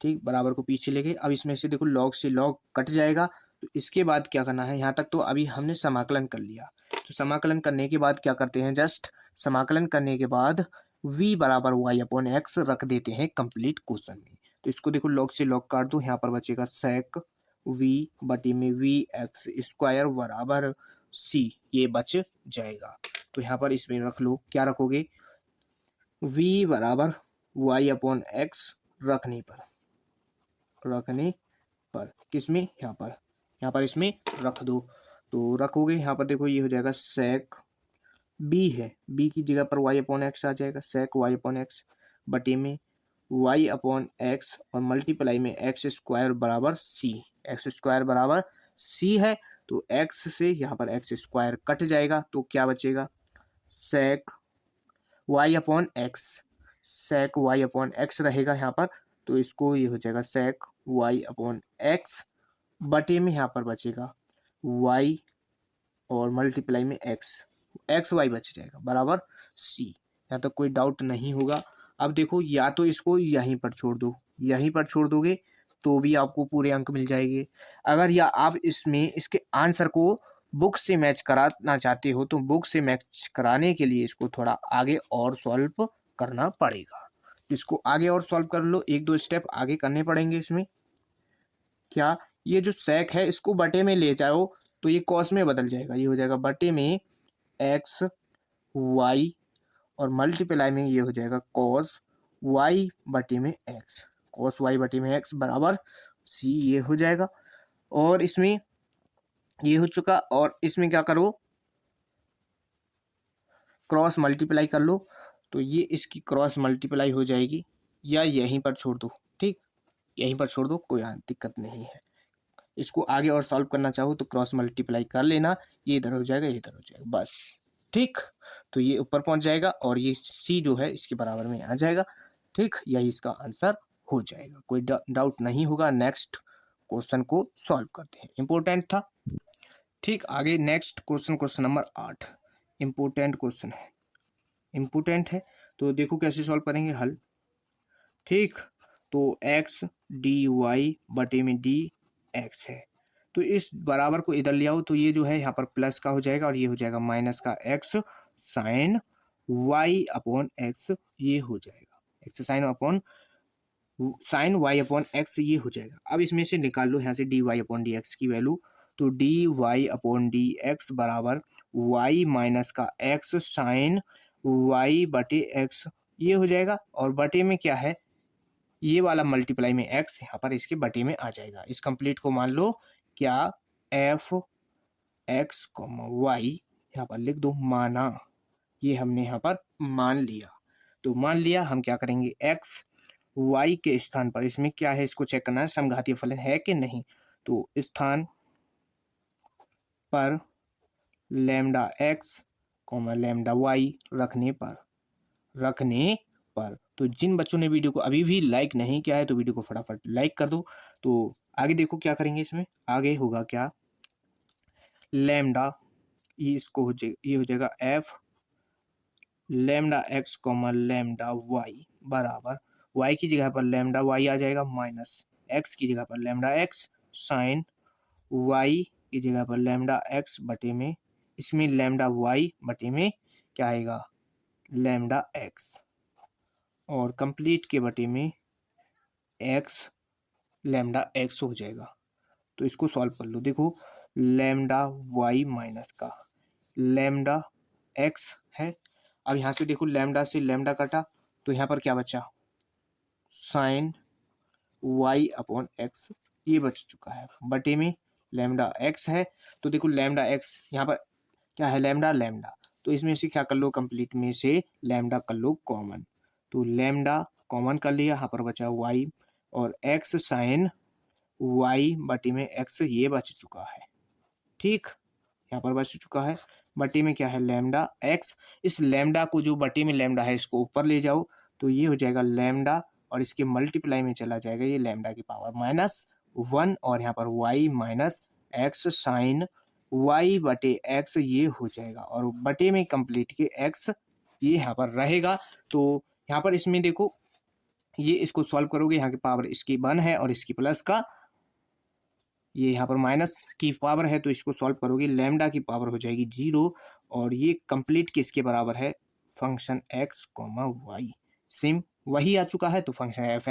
ठीक, बराबर को पीछे लेके, अब इसमें से देखो log से log कट जाएगा, तो इसके बाद क्या करना है, यहाँ तक तो अभी हमने समाकलन कर लिया। तो समाकलन करने के बाद क्या करते हैं, जस्ट समाकलन करने के बाद v बराबर y/x रख देते हैं कंप्लीट क्वेश्चन में। तो इसको देखो log से log काट दो, यहाँ पर बचेगा sec v बटे में vx स्क्वायर बराबर c, ये बच जाएगा। तो यहाँ पर इसमें रख लो, क्या रखोगे, v बराबर y/x रखने पर किसमें, यहाँ पर इसमें रख दो, तो रखोगे, यहाँ पर देखो ये हो जाएगा sec b है, b की जगह पर y/x आ जाएगा, sec y/x बटे में y/x और मल्टीप्लाई में x स्क्वायर बराबर c, x स्क्वायर बराबर c है, तो x से यहाँ पर x स्क्वायर कट जाएगा, तो क्या बचेगा, sec y/x रहेगा यहाँ पर, तो इसको ये हो जाएगा sec y/x बटे में यहाँ पर बचेगा y और मल्टीप्लाई में x y बच जाएगा बराबर c, यहाँ तक कोई डाउट नहीं होगा। अब देखो, या तो इसको यहीं पर छोड़ दोगे तो भी आपको पूरे अंक मिल जाएंगे, अगर या आप इसमें इसके आंसर को बुक से मैच कराना चाहते हो, तो बुक से मैच कराने के लिए इसको थोड़ा आगे और सॉल्व करना पड़ेगा। इसको आगे और सॉल्व कर लो, 1-2 स्टेप आगे करने पड़ेंगे इसमें। क्या, ये जो सेक है इसको बटे में ले जाओ तो ये कॉस में बदल जाएगा, ये हो जाएगा बटे में एक्स वाई और मल्टीप्लाई में ये हो जाएगा कॉस वाई बटे में एक्स, कॉस वाई बटे में एक्स बराबर सी, ये हो जाएगा। और इसमें ये हो चुका, और इसमें क्या करो, क्रॉस मल्टीप्लाई कर लो, तो ये इसकी क्रॉस मल्टीप्लाई हो जाएगी, या यहीं पर छोड़ दो, ठीक, यहीं पर छोड़ दो, कोई दिक्कत नहीं है। इसको आगे और सॉल्व करना चाहो तो क्रॉस मल्टीप्लाई कर लेना, ये इधर हो जाएगा, ये इधर हो जाएगा, बस ठीक। तो ये ऊपर पहुंच जाएगा और ये सी जो है इसके बराबर में आ जाएगा, ठीक, यही इसका आंसर हो जाएगा, कोई डाउट नहीं होगा। नेक्स्ट क्वेश्चन को सॉल्व करते हैं, इंपॉर्टेंट था, ठीक। आगे next question, question number 8, important question है, इम्पोर्टेंट है, तो देखो कैसे सॉल्व करेंगे हल, ठीक। तो एक्स डी वाई बटे में डी एक्स है, तो इस बराबर को इधर ले आओ, तो ये जो है यहाँ पर प्लस का हो जाएगा और ये हो जाएगा माइनस का x sine y upon x, ये हो जाएगा x sine y upon x, ये हो जाएगा। अब इसमें से निकाल लो यहाँ से d y upon d x की वैल्यू, तो d y upon d x बराबर वाई माइनस का एक्स साइन वाई बटे एक्स, ये हो जाएगा। और बटे में क्या है, ये वाला मल्टीप्लाई में एक्स यहाँ पर इसके बटे में आ जाएगा। इस कंप्लीट को मान लो क्या, एफ एक्स कॉमा वाई यहाँ पर लिख दो, माना, ये हमने यहाँ पर मान लिया। तो मान लिया, हम क्या करेंगे, एक्स वाई के स्थान पर, इसमें क्या है इसको चेक करना है समघातीय फलन है कि नहीं, तो स्थान पर lambda x comma lambda y रखने पर तो जिन बच्चों ने वीडियो को अभी भी लाइक नहीं किया है तो वीडियो को फटाफट लाइक कर दो। तो आगे देखो क्या करेंगे, इसमें आगे होगा क्या, लैम्डा, ये इसको हो जाएगा, ये हो जाएगा f lambda x comma lambda y बराबर, वाई की जगह पर लैम्डा वाई आ जाएगा माइनस एक्स की जगह पर लैम्डा एक्स साइन वाई की जगह पर लैम्डा एक्स बटे में, इसमें लैम्डा वाई बटे में क्या आएगा, लैम्डा एक्स, और कंप्लीट के बटे में एक्स लैम्डा एक्स हो जाएगा। तो इसको सॉल्व कर लो, देखो लैम्डा वाई माइनस का लैम्डा एक्स है, अब यहाँ से देखो लैम्डा से लैम्डा कटा तो यहाँ पर क्या बचा, साइन वाई अपॉन एक्स, ये बच चुका है, बटे में लैम्डा एक्स है। तो देखो लैम्डा एक्स यहाँ पर क्या है, लैम्डा लैम्डा, तो इसमें से क्या कर लो, कंप्लीट में से लैम्डा कर लो कॉमन, तो लैम्डा कॉमन कर लिया, यहाँ पर बचा वाई और एक्स साइन वाई बटे में एक्स, ये बच चुका है, ठीक, यहाँ पर बच चुका है। बटे में क्या है, लैम्डा एक्स, इस लैम्डा को जो बटे में लैम्डा है इसको ऊपर ले जाओ तो ये हो जाएगा लैम्डा, और इसके मल्टीप्लाई में चला जाएगा ये लैम्डा की पावर -1, और यहाँ पर y minus x sine y बटे एक्स, ये हो जाएगा, और बटे में कंप्लीट के एक्स ये यहाँ पर रहेगा। तो यहाँ पर इसमें देखो, ये इसको सॉल्व करोगे, यहाँ की पावर इसकी 1 है और इसकी प्लस का, ये यहाँ पर माइनस की पावर है, तो इसको सॉल्व करोगे लैम्डा की पावर हो जाएगी 0, और ये कंप्लीट किसके बराबर है, function x comma y, same वही आ चुका है, तो function f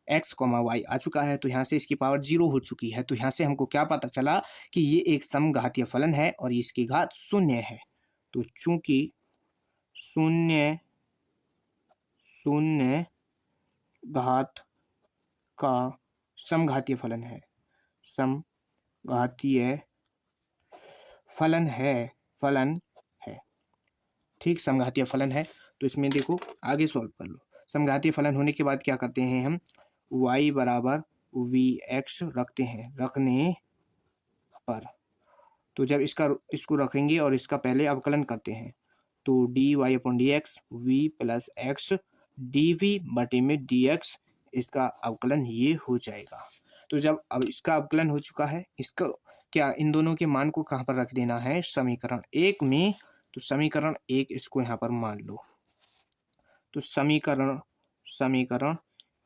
x comma y आ चुका है, तो यहाँ से इसकी पावर 0 हो चुकी है। तो यहाँ से हमको क्या पता चला कि ये एक समघातीय फलन है और इसकी घात 0 है। तो चूंकि शून्य घात का समघातीय फलन है, समघातीय फलन है, ठीक, समघातीय फलन है। तो इसमें देखो आगे सॉल्व कर लो, समघातीय फलन होने के बाद क्या करते हैं हम, y बराबर वी एक्स रखते हैं, रखने पर, तो जब इसको रखेंगे और इसका पहले अवकलन करते हैं, तो d y upon d x v plus x d v बटे में डी एक्स, इसका अवकलन ये हो जाएगा। तो जब अब इसका अवकलन हो चुका है, इसका क्या, इन दोनों के मान को कहाँ पर रख देना है, समीकरण 1 में, तो समीकरण 1 इसको यहाँ पर मान लो, तो समीकरण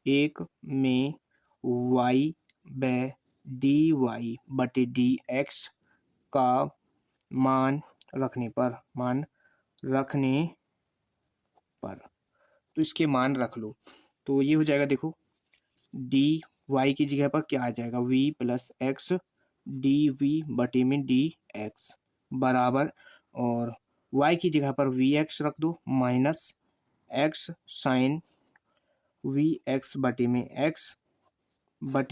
1 में y ब डी वाई बटे डी एक्स का मान रखने पर तो इसके मान रख लो। तो ये हो जाएगा, देखो डी वाई की जगह पर क्या आ जाएगा, v plus x d v बटे में डी एक्स बराबर, और वाई की जगह पर वी एक्स रख दो minus x sine v x बटे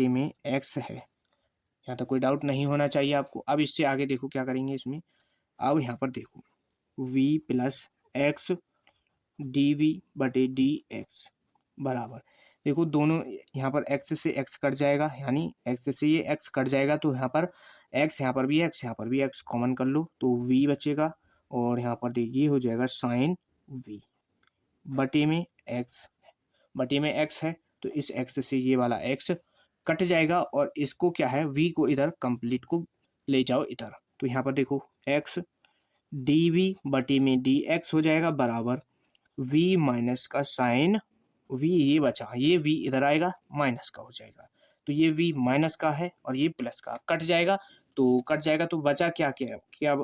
में एक्स है। यहाँ तक कोई डाउट नहीं होना चाहिए आपको। अब इससे आगे देखो क्या करेंगे इसमें। अब यहाँ पर देखो v plus x d v बटे डी एक्स बराबर, देखो दोनों यहाँ पर x से x कट जाएगा, यानी x से ये x कट जाएगा, तो यहाँ पर x, यहाँ पर भी x, यहाँ पर भी x कॉमन कर लो तो v बचेगा, और यहाँ पर देखिए हो जाएगा साइन v बटे में x है, तो इस x से ये वाला x कट जाएगा, और इसको क्या है v को इधर कंप्लीट को ले जाओ इधर, तो यहाँ पर देखो x डी वी बटे में डी एक्स हो जाएगा बराबर v माइनस का साइन v, ये बचा, ये v इधर आएगा माइनस का हो जाएगा, तो ये v माइनस का है और ये प्लस का कट जाएगा, तो बचा क्या क्या क्या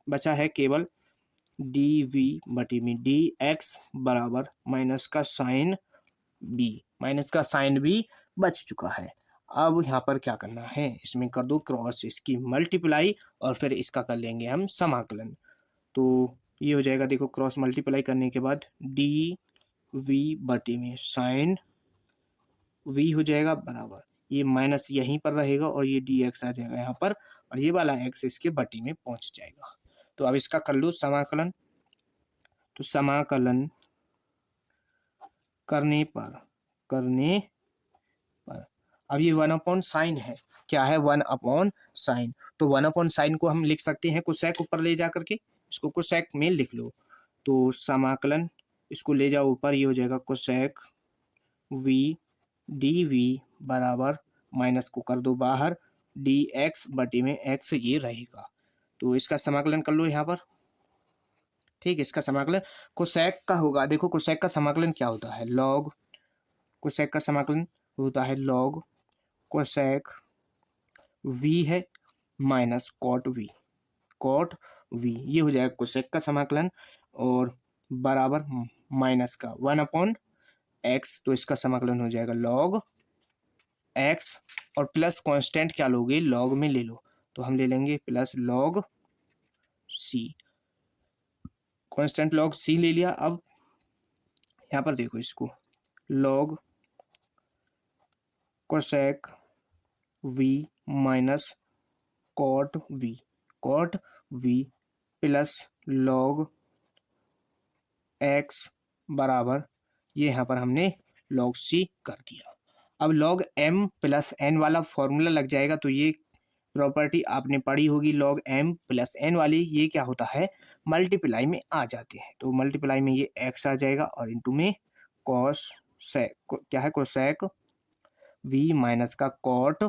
बचा है, केवल डी वी बटे में डी एक्स बराबर माइनस का साइन b बच चुका है। अब यहाँ पर क्या करना है, इसमें कर दो क्रॉस इसकी मल्टीप्लाई, और फिर इसका कर लेंगे हम समाकलन। तो ये हो जाएगा, देखो क्रॉस मल्टीप्लाई करने के बाद डी वी बटे में साइन वी हो जाएगा बराबर, ये माइनस यहीं पर रहेगा और ये डी एक्स आ जाएगा यहाँ पर, और ये वाला एक्स इसके बटी में पहुंच जाएगा। तो अब इसका कर लो समाकलन। तो समाकलन करने पर अब ये 1/sin है, क्या है 1/sin, तो 1/sin को हम लिख सकते हैं कोसेक ऊपर ले जा करके, इसको कोसेक में लिख लो। तो समाकलन इसको ले जाओ ऊपर, ये हो जाएगा कोसेक वी डी वी बराबर माइनस को कर दो बाहर, डी एक्स बटे में एक्स ये रहेगा। तो इसका समाकलन कर लो यहाँ पर, ठीक है। इसका समाकलन कोसेक का होगा, देखो कोसेक का समाकलन क्या होता है, लॉग, कोसेक का समाकलन होता है लॉग कोसेक वी है माइनस कॉट वी, ये हो जाएगा कोसेक का समाकलन, और बराबर माइनस का 1/x, तो इसका समाकलन हो जाएगा लॉग x, और प्लस कांस्टेंट क्या लोगे, लॉग में ले लो, तो हम ले लेंगे plus log c, constant log c ले लिया। अब यहाँ पर देखो इसको log cosec v minus cot v plus log x बराबर, ये यहाँ पर हमने log c कर दिया। अब log m प्लस n वाला फॉर्मूला लग जाएगा, तो ये प्रॉपर्टी आपने पढ़ी होगी, log m प्लस n वाली, ये क्या होता है मल्टीप्लाई में आ जाते हैं, तो मल्टीप्लाई में ये x आ जाएगा और इनटू में कॉस क्या है कोसेक v माइनस का कॉट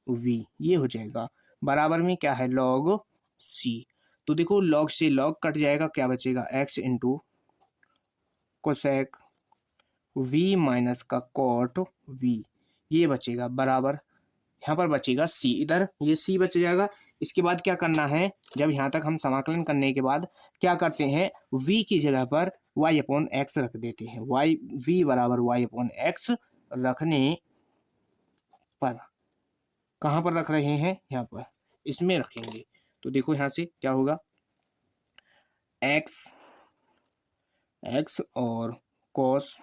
v, ये हो जाएगा बराबर में क्या है log c। तो देखो log से log कट जाएगा, क्या बचेगा x into cosec v minus का कॉट v, ये बचेगा बराबर, यहाँ पर बचेगा c, इधर ये c बच जाएगा। इसके बाद क्या करना है, जब यहाँ तक हम समाकलन करने के बाद क्या करते हैं, v की जगह पर y/x रख देते हैं, v बराबर y/x रखने पर कहाँ पर रख रहे हैं, यहाँ पर इसमें रखेंगे। तो देखो यहाँ से क्या होगा, x और कॉस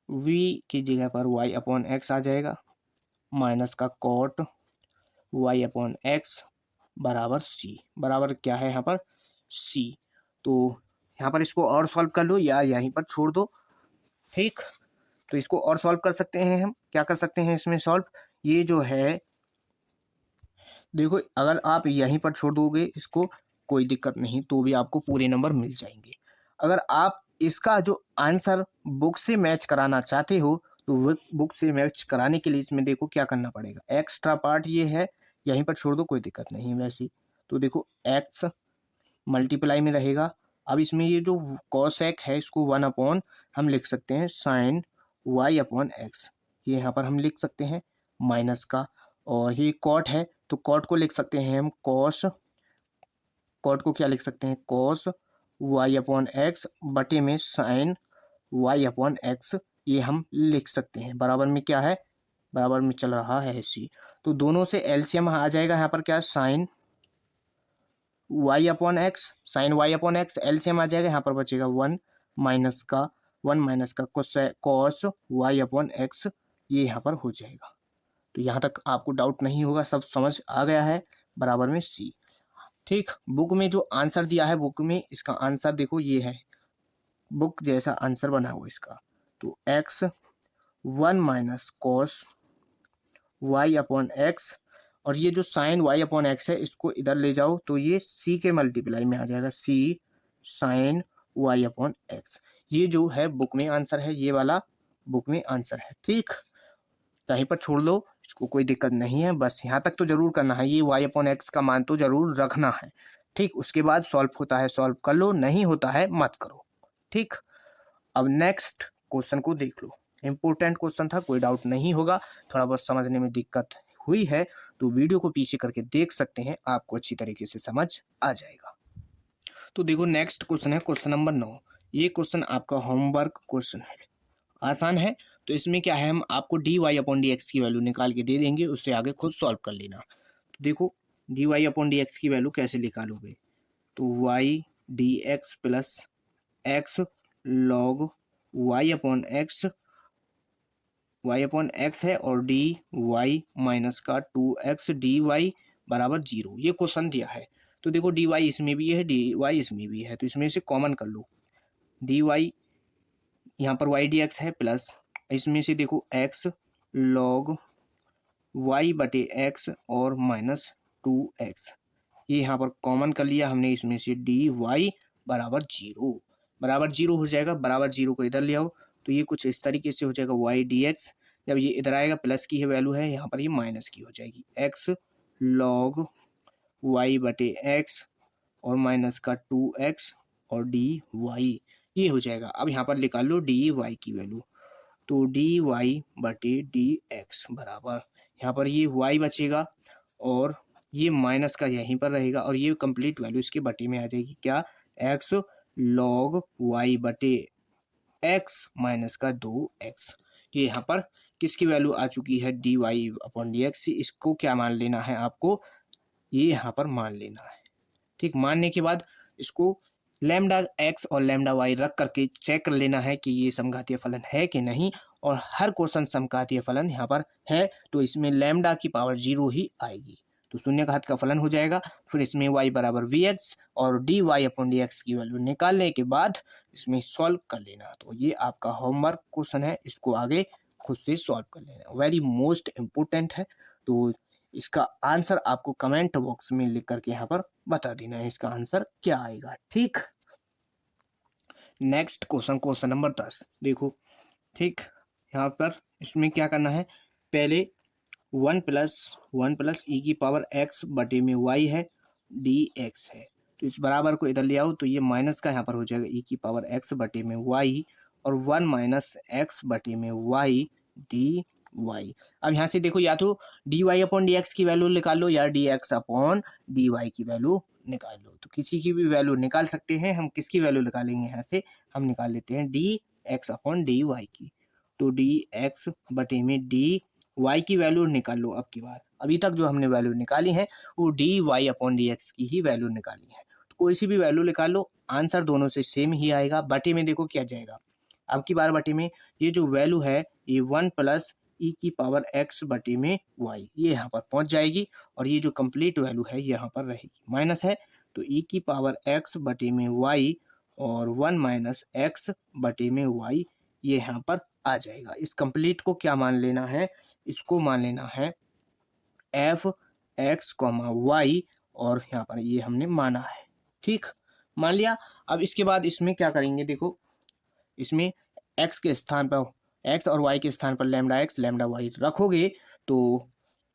v की जगह पर y/x आ जाएगा माइनस का कॉट y/x बराबर c, बराबर क्या है यहाँ पर c। तो यहाँ पर इसको और सॉल्व कर लो या यहीं पर छोड़ दो, ठीक। तो इसको और सॉल्व कर सकते हैं, हम क्या कर सकते हैं इसमें सॉल्व, ये जो है देखो अगर आप यहीं पर छोड़ दोगे इसको कोई दिक्कत नहीं, तो भी आपको पूरे नंबर मिल जाएंगे। अगर आप इसका जो आंसर बुक से मैच कराना चाहते हो, तो बुक से मैच कराने के लिए इसमें देखो क्या करना पड़ेगा, एक्स्ट्रा पार्ट ये है, यहीं पर छोड़ दो कोई दिक्कत नहीं वैसी। तो देखो x मल्टीप्लाई में रहेगा, अब इसमें ये जो कॉसेक है इसको 1/ हम लिख सकते हैं साइन y/x, ये यहाँ पर हम लिख सकते हैं माइनस का, और ये कॉट है तो कॉट को लिख सकते हैं हम कॉस, कॉट को क्या लिख सकते हैं कॉस, वाई अपॉन एक्स बटे में साइन वाई अपॉन एक्स, ये हम लिख सकते हैं। बराबर में क्या है, बराबर में चल रहा है सी, तो दोनों से एलसीएम आ जाएगा यहाँ पर क्या, sine y upon x, sine y upon x LCM आ जाएगा, यहाँ पर बचेगा वन माइनस का कॉस वाई अपॉन एक्स, ये यहाँ पर हो जाएगा। तो यहाँ तक आपको डाउट नहीं होगा, सब समझ आ गया है। बराबर में सी। ठीक, बुक में जो आंसर दिया है, बुक में इसका आंसर देखो ये है, बुक जैसा आंसर बना हुआ इसका। तो x one minus cos y upon x, और ये जो साइन वाई अपॉन एक्स है इसको इधर ले जाओ तो ये सी के मल्टीप्लाई में आ जाएगा, सी साइन वाई अपॉन एक्स। ये जो है बुक में आंसर है, ये वाला बुक में आंसर है। ठीक, कहीं पर छोड़ लो, इसको कोई दिक्कत नहीं है, बस यहाँ तक तो जरूर करना है, ये वाई अपॉन एक्स का मान तो जरूर रखना है। ठीक, उसके बाद सॉल्व होता है सॉल्व कर लो, नहीं होता है मत करो। ठीक, अब नेक्स्ट क्वेश्चन को देख लो, इम्पोर्टेंट क्वेश्चन था, कोई डाउट नहीं होगा। थोड़ा बहुत समझने में दिक्कत हुई है तो वीडियो को पीछे करके देख सकते हैं, आपको अच्छी तरीके से समझ आ जाएगा। तो देखो नेक्स्ट क्वेश्चन है क्वेश्चन नंबर 9। ये क्वेश्चन आपका होमवर्क क्वेश्चन है, आसान है। तो इसमें क्या है, हम आपको d y upon d x की वैल्यू निकाल के दे देंगे, उससे आगे खुद सॉल्व कर लेना। तो देखो d y upon d x की वैल्यू कैसे निकालोगे, तो y d x plus x log y upon x है, और डी वाई माइनस का 2x डी वाई बराबर 0, ये क्वेश्चन दिया है। तो देखो डी वाई इसमें भी है, डी वाई इसमें भी है, तो इसमें से कॉमन कर लो, डी वाई यहाँ पर वाई डी एक्स है, प्लस इसमें से देखो एक्स लॉग वाई बटे एक्स और माइनस 2x, ये यहाँ पर कॉमन कर लिया हमने, इसमें से डी वाई बराबर 0 हो जाएगा। बराबर 0 को इधर ले आओ तो ये कुछ इस तरीके से हो जाएगा, वाई डी एक्स, जब ये इधर आएगा प्लस की है वैल्यू है, यहाँ पर ये माइनस की हो जाएगी, एक्स लॉग वाई बटे एक्स और माइनस का 2x और डी वाई, ये हो जाएगा। अब यहाँ पर निकाल लो डी वाई की वैल्यू, तो डी वाई बटे डी एक्स बराबर, यहाँ पर ये वाई बचेगा और ये माइनस का यहीं पर रहेगा, और ये कंप्लीट वैल्यू इसके बटे में आ जाएगी, क्या, एक्स लॉग वाई बटे एक्स माइनस का 2x। ये यहाँ पर किसकी वैल्यू आ चुकी है, d y upon d x. इसको क्या मान लेना है आपको, ये यहाँ पर मान लेना है। ठीक, मानने के बाद इसको लैम्डा एक्स और लैम्डा वाई रख करके चेक कर लेना है कि ये समघातीय फलन है कि नहीं, और हर क्वेश्चन समघातीय फलन यहाँ पर है, तो इसमें लैम्डा की पावर 0 ही आएगी, तो शून्यघात का फलन हो जाएगा। फिर इसमें y बराबर वी एक्स और d y upon d x की वैल्यू निकालने के बाद इसमें सॉल्व कर लेना। तो ये आपका होमवर्क क्वेश्चन है, इसको आगे खुद से सॉल्व कर लेना, वेरी मोस्ट इम्पोर्टेंट है। तो इसका आंसर आपको कमेंट बॉक्स में लिख करके यहाँ पर बता देना है, इसका आंसर क्या आएगा। ठीक, नेक्स्ट क्वेश्चन, क्वेश्चन नंबर 10 देखो। ठीक, यहाँ पर इसमें क्या करना है, पहले वन प्लस ई की पावर एक्स बटे में वाई है, डी एक्स है, तो इस बराबर को इधर ले आओ तो ये माइनस का यहाँ पर हो जाएगा ई की पावर एक्स बटे में वाई, और वन माइनस एक्स बटे में वाई डी वाई। अब यहाँ से देखो, या तो d y upon d x की वैल्यू निकाल लो, या d x upon d y की वैल्यू निकाल लो, तो किसी की भी वैल्यू निकाल सकते हैं। हम किसकी वैल्यू निकालेंगे, यहाँ से हम निकाल लेते हैं d x upon d y की, तो डी एक्स बटे में डी वाई की वैल्यू निकाल लो। अब की बार अभी तक जो हमने वैल्यू निकाली है वो d y upon d x की ही वैल्यू निकाली है, तो कोई सी भी वैल्यू निकाल लो, आंसर दोनों से सेम ही आएगा। बटे में देखो क्या जाएगा, अब की बार बटे में ये जो वैल्यू है ये वन प्लस ई की पावर एक्स बटे में वाई, ये यहाँ पर पहुँच जाएगी, और ये जो कंप्लीट वैल्यू है यहाँ पर रहेगी, माइनस है तो ई की पावर एक्स बटे में वाई और वन माइनस एक्स बटे में वाई, ये यहाँ पर आ जाएगा। इस कंप्लीट को क्या मान लेना है, इसको मान लेना है एफ एक्स कॉमा वाई, और यहाँ पर ये हमने माना है। ठीक, मान लिया। अब इसके बाद इसमें क्या करेंगे, देखो इसमें एक्स के स्थान पर, एक्स और वाई के स्थान पर लैम्डा एक्स लैम्डा वाई रखोगे तो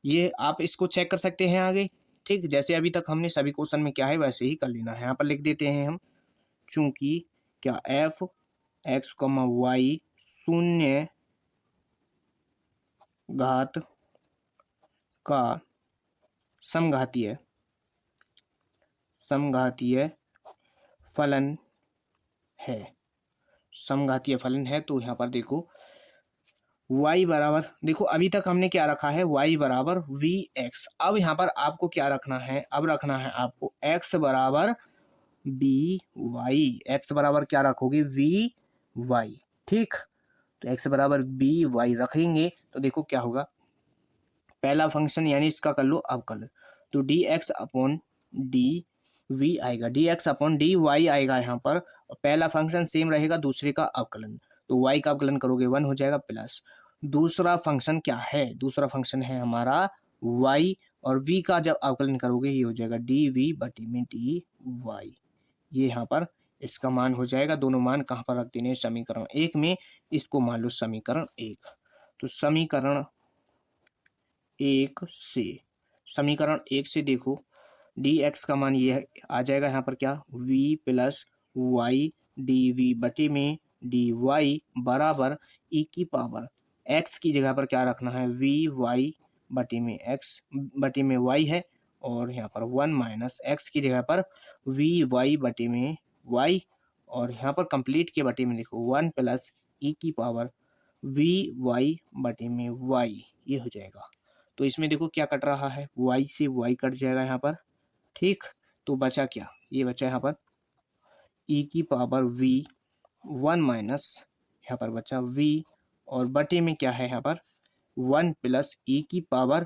ये आप इसको चेक कर सकते हैं आगे। ठीक, जैसे अभी तक हमने सभी क्वेश्चन में क्या है वैसे ही कर लेना है। यहाँ पर लिख देते हैं हम, चूंकि क्या एफ एक्स कॉमा वाई शून्य घात का समघातीय फलन है, समघातीय फलन है। तो यहाँ पर देखो y बराबर, देखो अभी तक हमने क्या रखा है, y बराबर वी एक्स। अब यहाँ पर आपको क्या रखना है, अब रखना है आपको x बराबर बी वाई। एक्स बराबर क्या रखोगे, वी वाई, ठीक। तो x बराबर बी वाई रखेंगे तो देखो क्या होगा, पहला फंक्शन यानी इसका कर लो, अब कर लो। तो d x upon d v आएगा, d x upon d y आएगा यहाँ पर। और पहला फंक्शन सेम रहेगा, दूसरे का अवकलन, तो वाई का अवकलन करोगे 1 हो जाएगा प्लस। दूसरा फंक्शन क्या है, दूसरा फंक्शन है हमारा वाई, और वी का जब अवकलन करोगे ये हो जाएगा डी वी बटी में डी वाई। ये यहाँ पर इसका मान हो जाएगा। दोनों मान कहाँ पर रख देने हैं, समीकरण 1 में। इसको मान लो समीकरण 1। तो समीकरण 1 से, समीकरण 1 से देखो डी एक्स का मान ये आ जाएगा यहाँ पर क्या, v plus y d v बटे में डी वाई बराबर ई की पावर x की जगह पर क्या रखना है, वी वाई बटे में x बटे में y है, और यहाँ पर 1 माइनस एक्स की जगह पर वी वाई बटे में y, और यहाँ पर कंप्लीट के बटे में देखो 1 प्लस ई की पावर वी वाई बटे में y, ये हो जाएगा। तो इसमें देखो क्या कट रहा है, y से y कट जाएगा यहाँ पर, ठीक। तो बचा क्या, ये बचा यहाँ पर e की पावर v 1 माइनस यहाँ पर बचा v, और बटे में क्या है यहाँ पर 1 प्लस e की पावर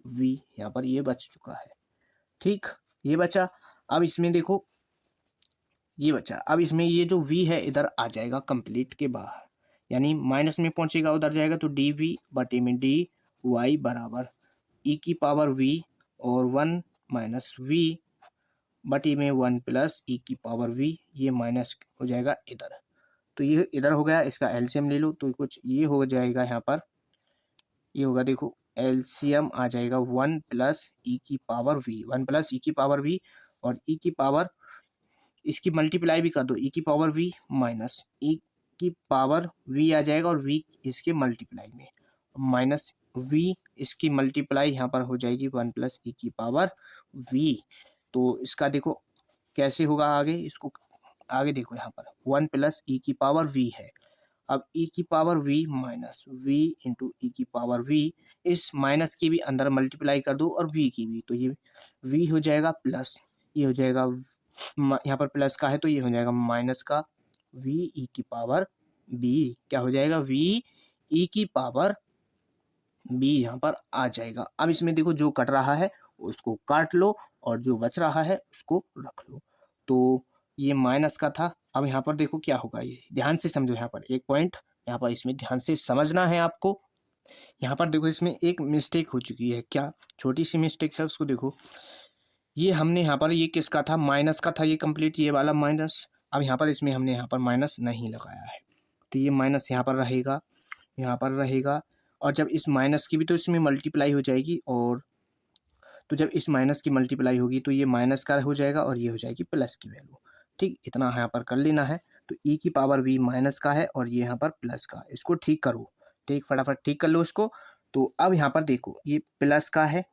v, यहाँ पर ये बच चुका है, ठीक। ये बचा। अब इसमें देखो ये बचा, अब इसमें ये जो v है इधर आ जाएगा कंप्लीट के बाहर, यानी माइनस में पहुंचेगा, उधर जाएगा तो डी वी बटे में डी वाई बराबर ई की पावर v और 1 माइनस v बटी में 1 प्लस ई की पावर v, ये माइनस हो जाएगा इधर। तो ये इधर हो गया, इसका एलसीएम ले लो तो कुछ ये हो जाएगा यहाँ पर, ये होगा देखो एलसीएम आ जाएगा 1 प्लस ई की पावर v, 1 प्लस ई की पावर v, और ई की पावर इसकी मल्टीप्लाई भी कर दो, ई की पावर v माइनस ई की पावर v आ जाएगा, और v इसके मल्टीप्लाई में माइनस v इसकी मल्टीप्लाई यहाँ पर हो जाएगी 1 प्लस ई की पावर v। तो इसका देखो कैसे होगा आगे, इसको आगे देखो यहाँ पर 1 प्लस ई की पावर v है। अब ई की power v minus v into e की पावर v, इस माइनस की भी अंदर मल्टीप्लाई कर दो और v की भी, तो ये v हो जाएगा प्लस, ये हो जाएगा यहाँ पर प्लस का है तो ये हो जाएगा माइनस का v ई की पावर b, क्या हो जाएगा v ई की पावर b यहाँ पर आ जाएगा। अब इसमें देखो जो कट रहा है उसको काट लो, और जो बच रहा है उसको रख लो। तो ये माइनस का था। अब यहाँ पर देखो क्या होगा, ये ध्यान से समझो, यहाँ पर एक पॉइंट यहाँ पर इसमें ध्यान से समझना है आपको। यहाँ पर देखो इसमें एक मिस्टेक हो चुकी है, क्या छोटी सी मिस्टेक है उसको देखो। ये हमने यहाँ पर, ये किसका था, माइनस का था, ये कंप्लीट ये वाला माइनस। अब यहाँ पर इसमें हमने यहाँ पर माइनस नहीं लगाया है, तो ये माइनस यहाँ पर रहेगा, यहाँ पर रहेगा, और जब इस माइनस की भी तो इसमें मल्टीप्लाई हो जाएगी, और तो जब इस माइनस की मल्टीप्लाई होगी तो ये माइनस का हो जाएगा और ये हो जाएगी प्लस की वैल्यू, ठीक। इतना यहाँ पर कर लेना है। तो ई की पावर v माइनस का है और ये यहाँ पर प्लस का, इसको ठीक करो, ठीक, फटाफट ठीक कर लो इसको। तो अब यहाँ पर देखो ये प्लस का है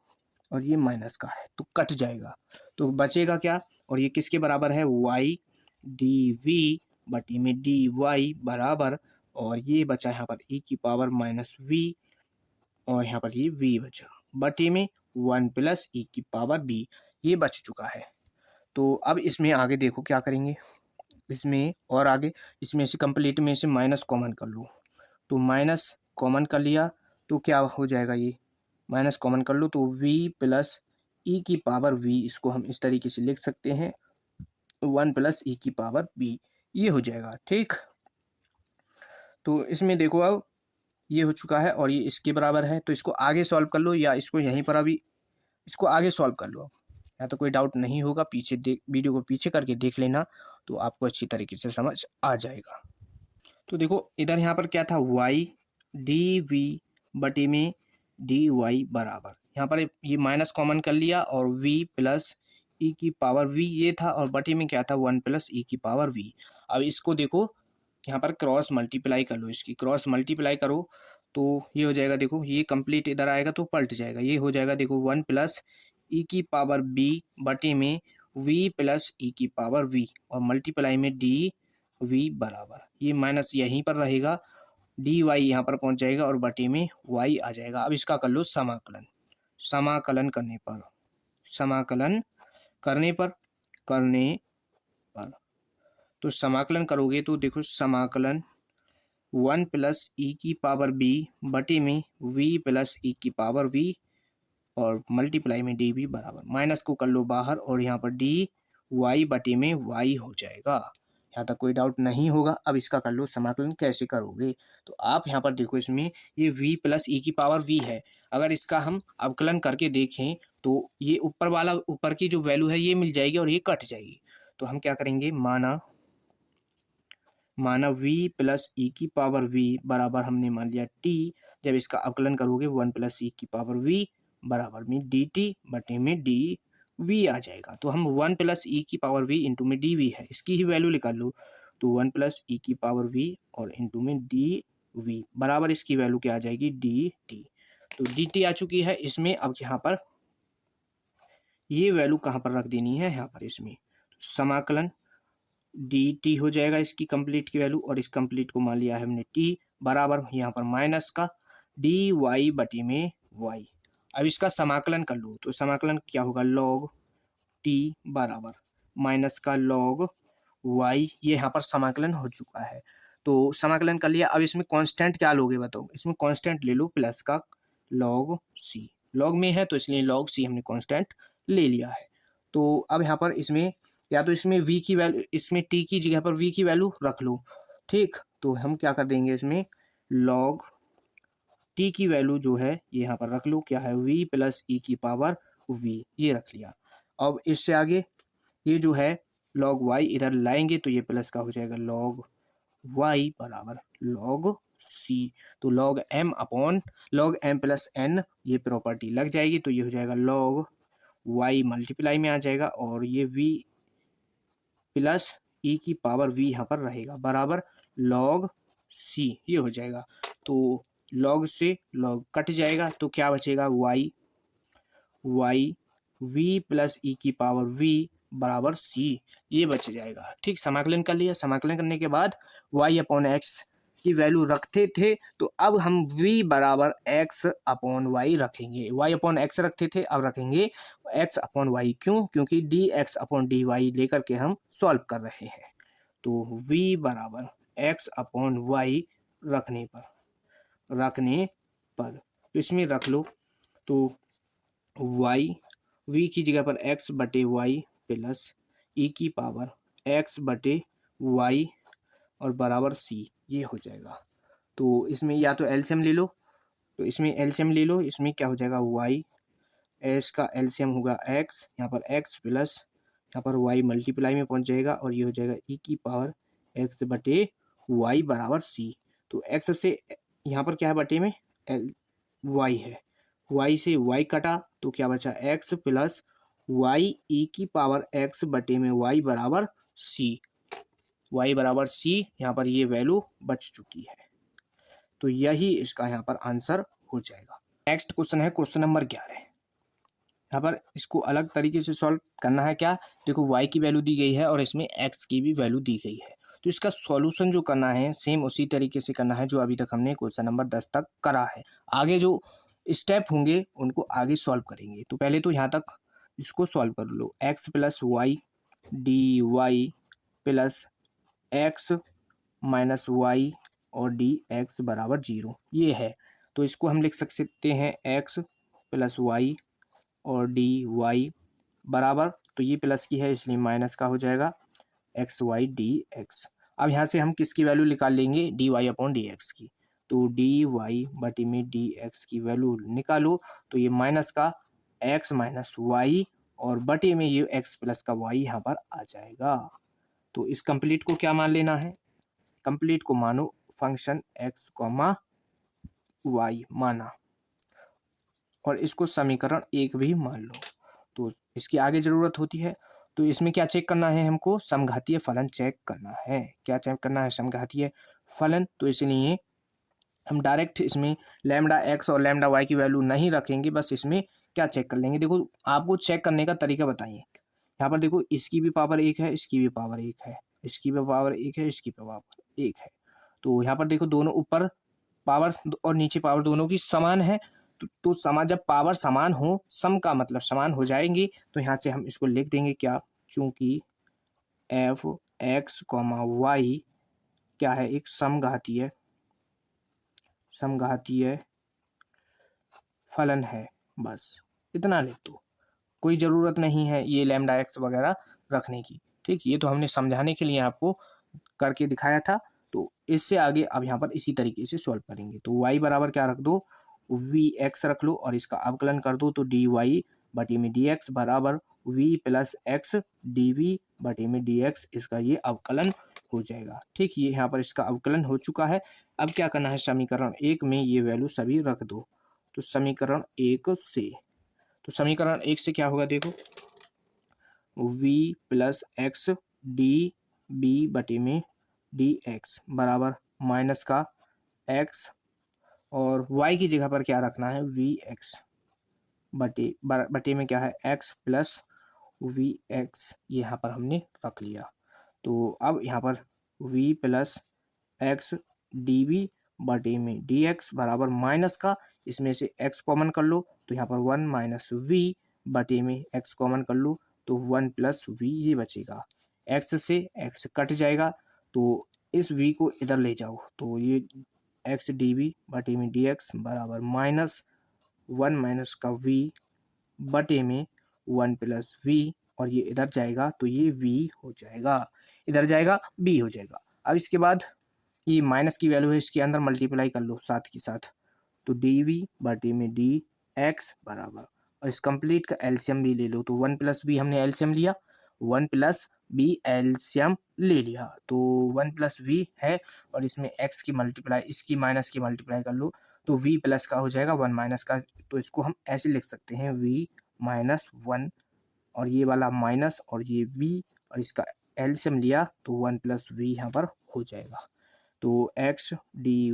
और ये माइनस का है, तो कट जाएगा, तो बचेगा क्या, और ये किसके बराबर है, वाई डी वी बटी में डी वाई बराबर, और ये बचा यहाँ पर ई की पावर माइनस वी, और यहाँ पर ये v बचा बटे में 1 प्लस ई की पावर b, ये बच चुका है। तो अब इसमें आगे देखो क्या करेंगे, इसमें और आगे इसमें से कंप्लीट में से माइनस कॉमन कर लो, तो माइनस कॉमन कर लिया तो क्या हो जाएगा, ये माइनस कॉमन कर लो तो v प्लस ई की पावर v, इसको हम इस तरीके से लिख सकते हैं 1 प्लस ई की पावर b, ये हो जाएगा, ठीक। तो इसमें देखो अब ये हो चुका है और ये इसके बराबर है, तो इसको आगे सॉल्व कर लो, या इसको यहीं पर अभी इसको आगे सॉल्व कर लो। या तो कोई डाउट नहीं होगा, पीछे देख, वीडियो को पीछे करके देख लेना, तो आपको अच्छी तरीके से समझ आ जाएगा। तो देखो इधर यहाँ पर क्या था, y डी वी बटे में डी वाई बराबर, यहाँ पर ये माइनस कॉमन कर लिया और v प्लस ई की पावर v ये था, और बटे में क्या था 1 प्लस ई की पावर v। अब इसको देखो यहाँ पर क्रॉस मल्टीप्लाई कर लो, इसकी क्रॉस मल्टीप्लाई करो तो ये हो जाएगा, देखो ये कंप्लीट इधर आएगा तो पलट जाएगा, ये हो जाएगा देखो 1 प्लस ई की पावर b बटे में v प्लस ई की पावर v, और मल्टीप्लाई में डी वी बराबर, ये माइनस यहीं पर रहेगा, डी वाई यहाँ पर पहुँच जाएगा और बटे में वाई आ जाएगा। अब इसका कर लो समाकलन, समाकलन करने पर, समाकलन करने पर, करने पर तो समाकलन करोगे तो देखो समाकलन 1 प्लस ई की पावर बी बटे में वी प्लस ई की पावर वी और मल्टीप्लाई में डी वी बराबर, माइनस को कर लो बाहर और यहाँ पर डी वाई बटे में वाई हो जाएगा। यहाँ तक कोई डाउट नहीं होगा। अब इसका कर लो समाकलन, कैसे करोगे तो आप यहाँ पर देखो, इसमें ये v प्लस ई की पावर v है, अगर इसका हम अवकलन करके देखें तो ये ऊपर वाला, ऊपर की जो वैल्यू है ये मिल जाएगी और ये कट जाएगी। तो हम क्या करेंगे, माना v प्लस ई की पावर v बराबर हमने मान लिया t, जब इसका अवकलन करोगे 1 प्लस ई की पावर v बराबर में डी टी बटे में डी वी आ जाएगा। तो हम 1 प्लस ई की पावर v इंटू में डी वी है, इसकी ही वैल्यू निकाल लो। तो 1 प्लस ई की पावर v और इंटू में डी वी बराबर इसकी वैल्यू क्या आ जाएगी, डी टी। तो डी टी आ चुकी है इसमें। अब यहाँ पर ये वैल्यू कहाँ पर रख देनी है, यहाँ पर इसमें समाकलन डी टी हो जाएगा इसकी कंप्लीट की वैल्यू, और इस कंप्लीट को मान लिया है हमने टी बराबर यहाँ पर माइनस का डी वाई बटी में वाई। अब इसका समाकलन कर लो तो समाकलन क्या होगा, लॉग टी बराबर माइनस का लॉग वाई, ये यहाँ पर समाकलन हो चुका है। तो समाकलन कर लिया। अब इसमें कांस्टेंट क्या लोगे बताओ, इसमें कांस्टेंट ले लो प्लस का लॉग सी, लॉग में है तो इसलिए लॉग सी हमने कांस्टेंट ले लिया है। तो अब यहाँ पर इसमें या तो इसमें v की वैल्यू, इसमें t की जगह पर v की वैल्यू रख लो, ठीक। तो हम क्या कर देंगे, इसमें log t की वैल्यू जो है ये यहाँ पर रख लो, क्या है v प्लस ई की पावर v, ये रख लिया। अब इससे आगे ये जो है log y इधर लाएंगे तो ये प्लस का हो जाएगा log y बराबर log c। तो log m प्लस n ये प्रॉपर्टी लग जाएगी, तो ये हो जाएगा log y मल्टीप्लाई में आ जाएगा और ये v प्लस ई की पावर v यहाँ पर रहेगा बराबर log c, ये हो जाएगा। तो log से log कट जाएगा तो क्या बचेगा, y v प्लस ई की पावर v बराबर c, ये बच जाएगा, ठीक। समाकलन कर लिया। समाकलन करने के बाद y अपॉन एक्स की वैल्यू रखते थे, तो अब हम v बराबर x अपॉन वाई रखेंगे। y अपॉन एक्स रखते थे, अब रखेंगे x अपॉन वाई। क्यों, क्योंकि dx अपॉन dy लेकर के हम सॉल्व कर रहे हैं। तो v बराबर x अपॉन वाई रखने पर तो इसमें रख लो, तो y v की जगह पर x बटे वाई प्लस ई की पावर x बटे वाई और बराबर c, ये हो जाएगा। तो इसमें या तो एलसीएम ले लो, तो इसमें एलसीएम ले लो, इसमें क्या हो जाएगा, y एस का एलसीएम होगा x, यहाँ पर x प्लस यहाँ पर y मल्टीप्लाई में पहुँच जाएगा और ये हो जाएगा e की पावर x बटे y बराबर c। तो x से यहाँ पर क्या है, बटे में y है, y से y कटा तो क्या बचा, x प्लस y e की पावर x बटे में y बराबर c, y बराबर c, यहाँ पर ये वैल्यू बच चुकी है। तो यही इसका यहाँ पर आंसर हो जाएगा। नेक्स्ट क्वेश्चन है क्वेश्चन नंबर 11। यहाँ पर इसको अलग तरीके से सॉल्व करना है। क्या, देखो y की वैल्यू दी गई है और इसमें x की भी वैल्यू दी गई है, तो इसका सॉल्यूशन जो करना है सेम उसी तरीके से करना है जो अभी तक हमने क्वेश्चन नंबर 10 तक करा है। आगे जो स्टेप होंगे उनको आगे सॉल्व करेंगे। तो पहले तो यहाँ तक इसको सॉल्व कर लो, x plus y d y plus x minus y और डी एक्स बराबर 0, ये है। तो इसको हम लिख सकते हैं x प्लस वाई और डी वाई बराबर, तो ये प्लस की है इसलिए माइनस का हो जाएगा एक्स वाई डी एक्स। अब यहाँ से हम किसकी वैल्यू निकाल लेंगे, d y upon d x की। तो डी वाई बटी में डी एक्स की वैल्यू निकालो, तो ये माइनस का एक्स माइनस वाई और बटे में ये एक्स प्लस का वाई यहाँ पर आ जाएगा। तो इस कंप्लीट को क्या मान लेना है, कंप्लीट को मानो फंक्शन एक्स कॉमा वाई माना और इसको समीकरण 1 भी मान लो। तो इसकी आगे ज़रूरत होती है। तो इसमें क्या चेक करना है, हमको समघातीय फलन चेक करना है। क्या चेक करना है, समघातीय फलन। तो इसलिए हम डायरेक्ट इसमें लैम्डा एक्स और लैम्डा वाई की वैल्यू नहीं रखेंगे, बस इसमें क्या चेक कर लेंगे। देखो आपको चेक करने का तरीका बताइए। यहाँ पर देखो इसकी भी पावर 1 है, इसकी भी पावर 1 है, इसकी भी पावर 1 है, इसकी भी पावर 1 है। तो यहाँ पर देखो दोनों ऊपर पावर और नीचे पावर दोनों की समान है। तो समान, जब पावर समान हो, सम का मतलब समान हो जाएंगी, तो यहाँ से हम इसको लिख देंगे क्या, चूंकि एफ एक्स कॉमा वाई क्या है, एक समघातीय फलन है। बस इतना लिख दो, कोई ज़रूरत नहीं है ये लैम्डा एक्स वगैरह रखने की। ठीक, ये तो हमने समझाने के लिए आपको करके दिखाया था। तो इससे आगे अब यहाँ पर इसी तरीके से सॉल्व करेंगे। तो y बराबर क्या रख दो, वी एक्स रख लो और इसका अवकलन कर दो। तो डी वाई बटे में डी एक्स बराबर v plus x d v बटे में डी एक्स, इसका ये अवकलन हो जाएगा। ठीक, ये यहाँ पर इसका अवकलन हो चुका है। अब क्या करना है, समीकरण 1 में ये वैल्यू सभी रख दो। तो समीकरण 1 से, तो समीकरण 1 से क्या होगा, देखो v plus x d v बटे में डी एक्स बराबर माइनस का x और y की जगह पर क्या रखना है, वी एक्स बटे में क्या है, x प्लस वी एक्स, ये यहाँ पर हमने रख लिया। तो अब यहाँ पर v plus x d v बटे में डी एक्स बराबर माइनस का, इसमें से x कॉमन कर लो, तो यहाँ पर 1 माइनस वी बटे में x कॉमन कर लो, तो 1 प्लस वी ये बचेगा। x से x कट जाएगा, तो इस v को इधर ले जाओ, तो ये x डी बी बटे में डी एक्स बराबर माइनस 1 माइनस का v बटे में 1 प्लस v, और ये इधर जाएगा तो ये v हो जाएगा, इधर जाएगा b हो जाएगा। अब इसके बाद ये माइनस की वैल्यू है, इसके अंदर मल्टीप्लाई कर लो साथ के साथ, तो डी वी बटे में डी एक्स बराबर, और इस कंप्लीट का एलसीएम भी ले लो। तो 1 प्लस बी हमने एलसीएम लिया, 1 प्लस बी एलसीएम ले लिया, तो 1 प्लस वी है, और इसमें एक्स की मल्टीप्लाई, इसकी माइनस की मल्टीप्लाई कर लो, तो वी प्लस का हो जाएगा 1 माइनस का। तो इसको हम ऐसे लिख सकते हैं, वी माइनस 1, और ये वाला माइनस और ये वी, और इसका एलसीएम लिया तो 1 प्लस वी यहाँ पर हो जाएगा। तो एक्स डी